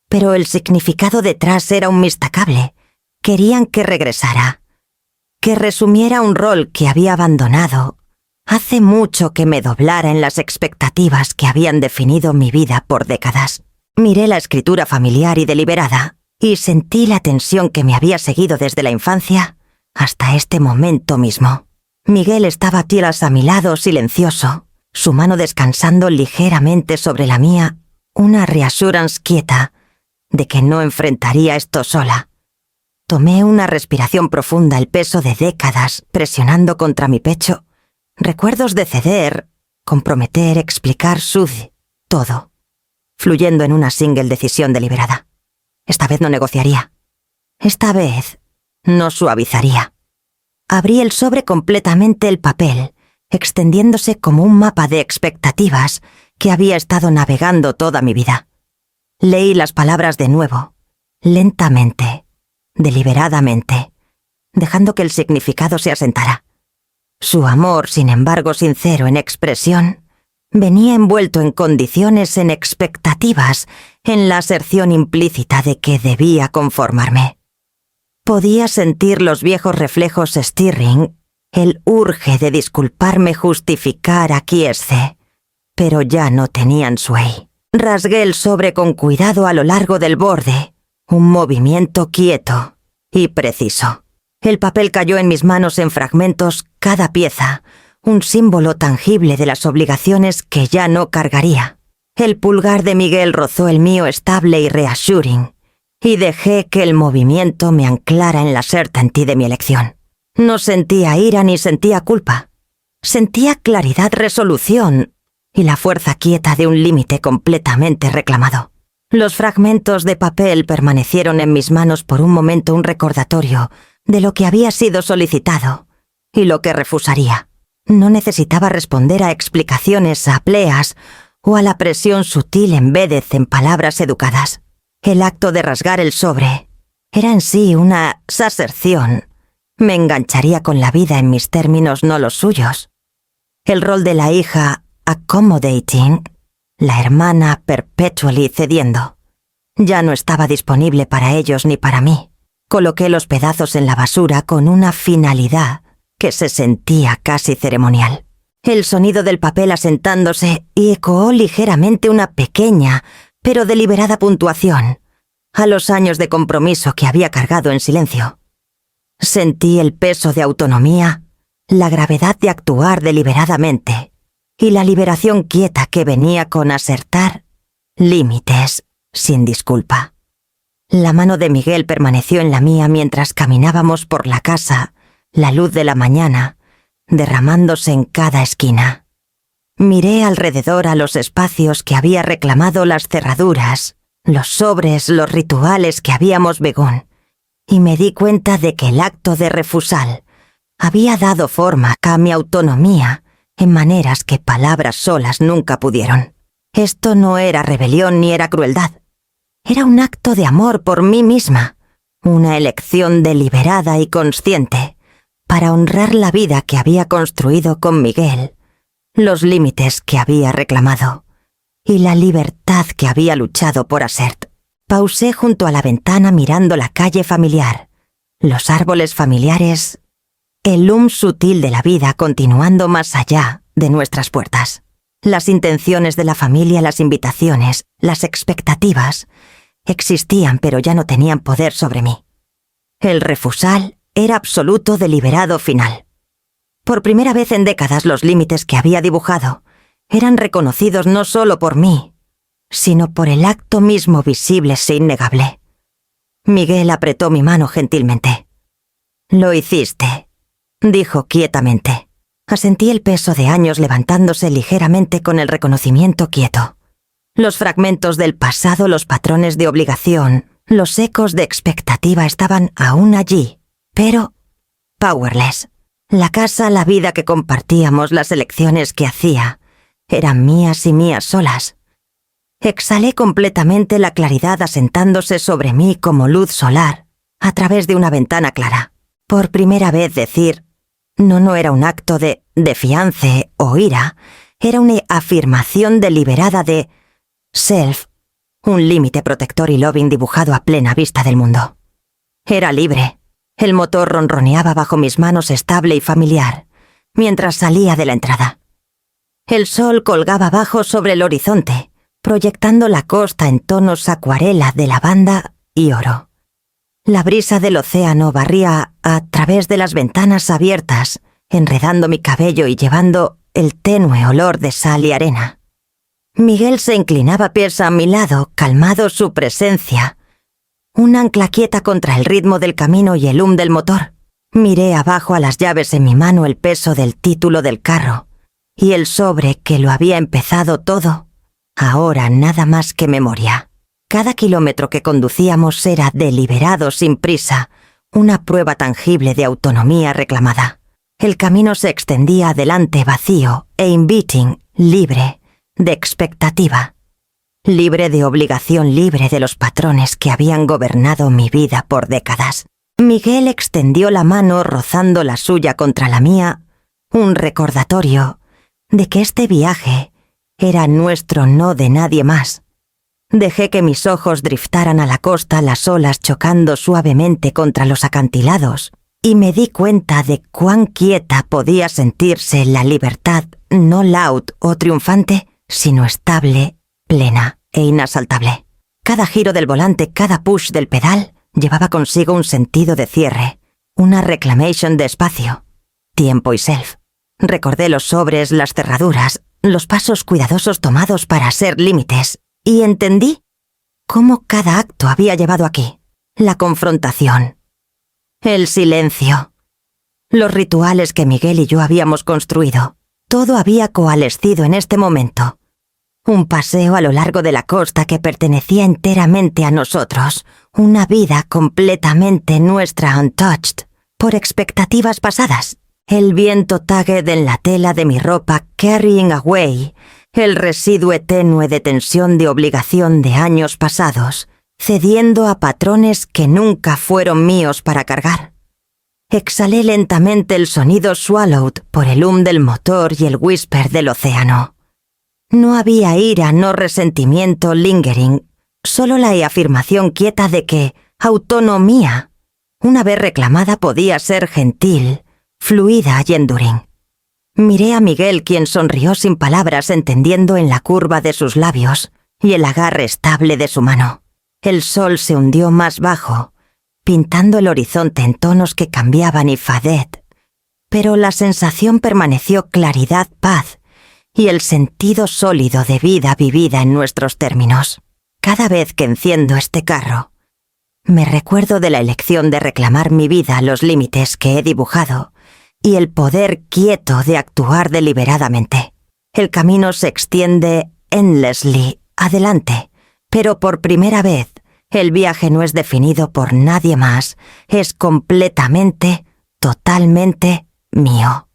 S1: pero el significado detrás era unmistakable. Querían que regresara, que resumiera un rol que había abandonado. Hace mucho que me doblara en las expectativas que habían definido mi vida por décadas. Miré la escritura familiar y deliberada y sentí la tensión que me había seguido desde la infancia hasta este momento mismo. Miguel estaba tielas a mi lado, silencioso, su mano descansando ligeramente sobre la mía, una reassurance quieta de que no enfrentaría esto sola. Tomé una respiración profunda, el peso de décadas presionando contra mi pecho, recuerdos de ceder, comprometer, explicar, todo, fluyendo en una single decisión deliberada. Esta vez no negociaría. Esta vez no suavizaría. Abrí el sobre completamente, el papel, extendiéndose como un mapa de expectativas que había estado navegando toda mi vida. Leí las palabras de nuevo, lentamente, deliberadamente, dejando que el significado se asentara. Su amor, sin embargo sincero en expresión, venía envuelto en condiciones, en expectativas, en la aserción implícita de que debía conformarme. Podía sentir los viejos reflejos stirring, el urge de disculparme, justificar, aquiesce, pero ya no tenían sway. Rasgué el sobre con cuidado a lo largo del borde, un movimiento quieto y preciso. El papel cayó en mis manos en fragmentos, cada pieza, un símbolo tangible de las obligaciones que ya no cargaría. El pulgar de Miguel rozó el mío, estable y reassuring, y dejé que el movimiento me anclara en la certainty de mi elección. No sentía ira ni sentía culpa. Sentía claridad, resolución y la fuerza quieta de un límite completamente reclamado. Los fragmentos de papel permanecieron en mis manos por un momento, un recordatorio de lo que había sido solicitado y lo que refusaría. No necesitaba responder a explicaciones, a pleas o a la presión sutil embedded en palabras educadas. El acto de rasgar el sobre era en sí una aserción. Me engancharía con la vida en mis términos, no los suyos. El rol de la hija accommodating, la hermana perpetually cediendo, ya no estaba disponible para ellos ni para mí. Coloqué los pedazos en la basura con una finalidad que se sentía casi ceremonial. El sonido del papel asentándose y ecoó ligeramente una pequeña, pero deliberada puntuación a los años de compromiso que había cargado en silencio. Sentí el peso de autonomía, la gravedad de actuar deliberadamente y la liberación quieta que venía con asertar límites sin disculpa. La mano de Miguel permaneció en la mía mientras caminábamos por la casa, la luz de la mañana derramándose en cada esquina. Miré alrededor a los espacios que había reclamado, las cerraduras, los sobres, los rituales que habíamos begun, y me di cuenta de que el acto de refusal había dado forma a mi autonomía en maneras que palabras solas nunca pudieron. Esto no era rebelión ni era crueldad. Era un acto de amor por mí misma, una elección deliberada y consciente para honrar la vida que había construido con Miguel, los límites que había reclamado y la libertad que había luchado por assert. Pausé junto a la ventana mirando la calle familiar, los árboles familiares El hum sutil de la vida continuando más allá de nuestras puertas. Las intenciones de la familia, las invitaciones, las expectativas, existían pero ya no tenían poder sobre mí. El refusal era absoluto, deliberado, final. Por primera vez en décadas los límites que había dibujado eran reconocidos no solo por mí, sino por el acto mismo visible e innegable. Miguel apretó mi mano gentilmente. «Lo hiciste», dijo quietamente. Asentí el peso de años levantándose ligeramente con el reconocimiento quieto. Los fragmentos del pasado, los patrones de obligación, los ecos de expectativa estaban aún allí, pero powerless. La casa, la vida que compartíamos, las elecciones que hacía, eran mías y mías solas. Exhalé completamente la claridad asentándose sobre mí como luz solar, a través de una ventana clara. Por primera vez decir no era un acto de fiance o ira, era una afirmación deliberada de self, un límite protector y loving dibujado a plena vista del mundo. Era libre. El motor ronroneaba bajo mis manos estable y familiar, mientras salía de la entrada. El sol colgaba abajo sobre el horizonte, proyectando la costa en tonos acuarela de lavanda y oro. La brisa del océano barría a través de las ventanas abiertas, enredando mi cabello y llevando el tenue olor de sal y arena. Miguel se inclinaba pies a mi lado, calmado su presencia, un ancla quieta contra el ritmo del camino y el hum del motor. Miré abajo a las llaves en mi mano, el peso del título del carro y el sobre que lo había empezado todo. Ahora nada más que memoria. Cada kilómetro que conducíamos era deliberado, sin prisa, una prueba tangible de autonomía reclamada. El camino se extendía adelante vacío e inviting, libre, de expectativa. Libre de obligación, libre de los patrones que habían gobernado mi vida por décadas. Miguel extendió la mano rozando la suya contra la mía, un recordatorio de que este viaje era nuestro, no de nadie más. Dejé que mis ojos driftaran a la costa, las olas chocando suavemente contra los acantilados, y me di cuenta de cuán quieta podía sentirse la libertad, no loud o triunfante, sino estable, plena e inasaltable. Cada giro del volante, cada push del pedal, llevaba consigo un sentido de cierre, una reclamation de espacio, tiempo y self. Recordé los sobres, las cerraduras, los pasos cuidadosos tomados para ser límites, y entendí cómo cada acto había llevado aquí. La confrontación, el silencio, los rituales que Miguel y yo habíamos construido. Todo había coalescido en este momento. Un paseo a lo largo de la costa que pertenecía enteramente a nosotros, una vida completamente nuestra, untouched, por expectativas pasadas. El viento tugged en la tela de mi ropa, carrying away, el residuo tenue de tensión de obligación de años pasados, cediendo a patrones que nunca fueron míos para cargar. Exhalé lentamente el sonido swallowed por el hum del motor y el whisper del océano. No había ira, no resentimiento lingering, solo la afirmación quieta de que autonomía, una vez reclamada, podía ser gentil, fluida y enduring. Miré a Miguel, quien sonrió sin palabras, entendiendo en la curva de sus labios y el agarre estable de su mano. El sol se hundió más bajo, pintando el horizonte en tonos que cambiaban y faded, pero la sensación permaneció: claridad, paz y el sentido sólido de vida vivida en nuestros términos. Cada vez que enciendo este carro, me recuerdo de la elección de reclamar mi vida, los límites que he dibujado y el poder quieto de actuar deliberadamente. El camino se extiende endlessly adelante, pero por primera vez el viaje no es definido por nadie más, es completamente, totalmente mío.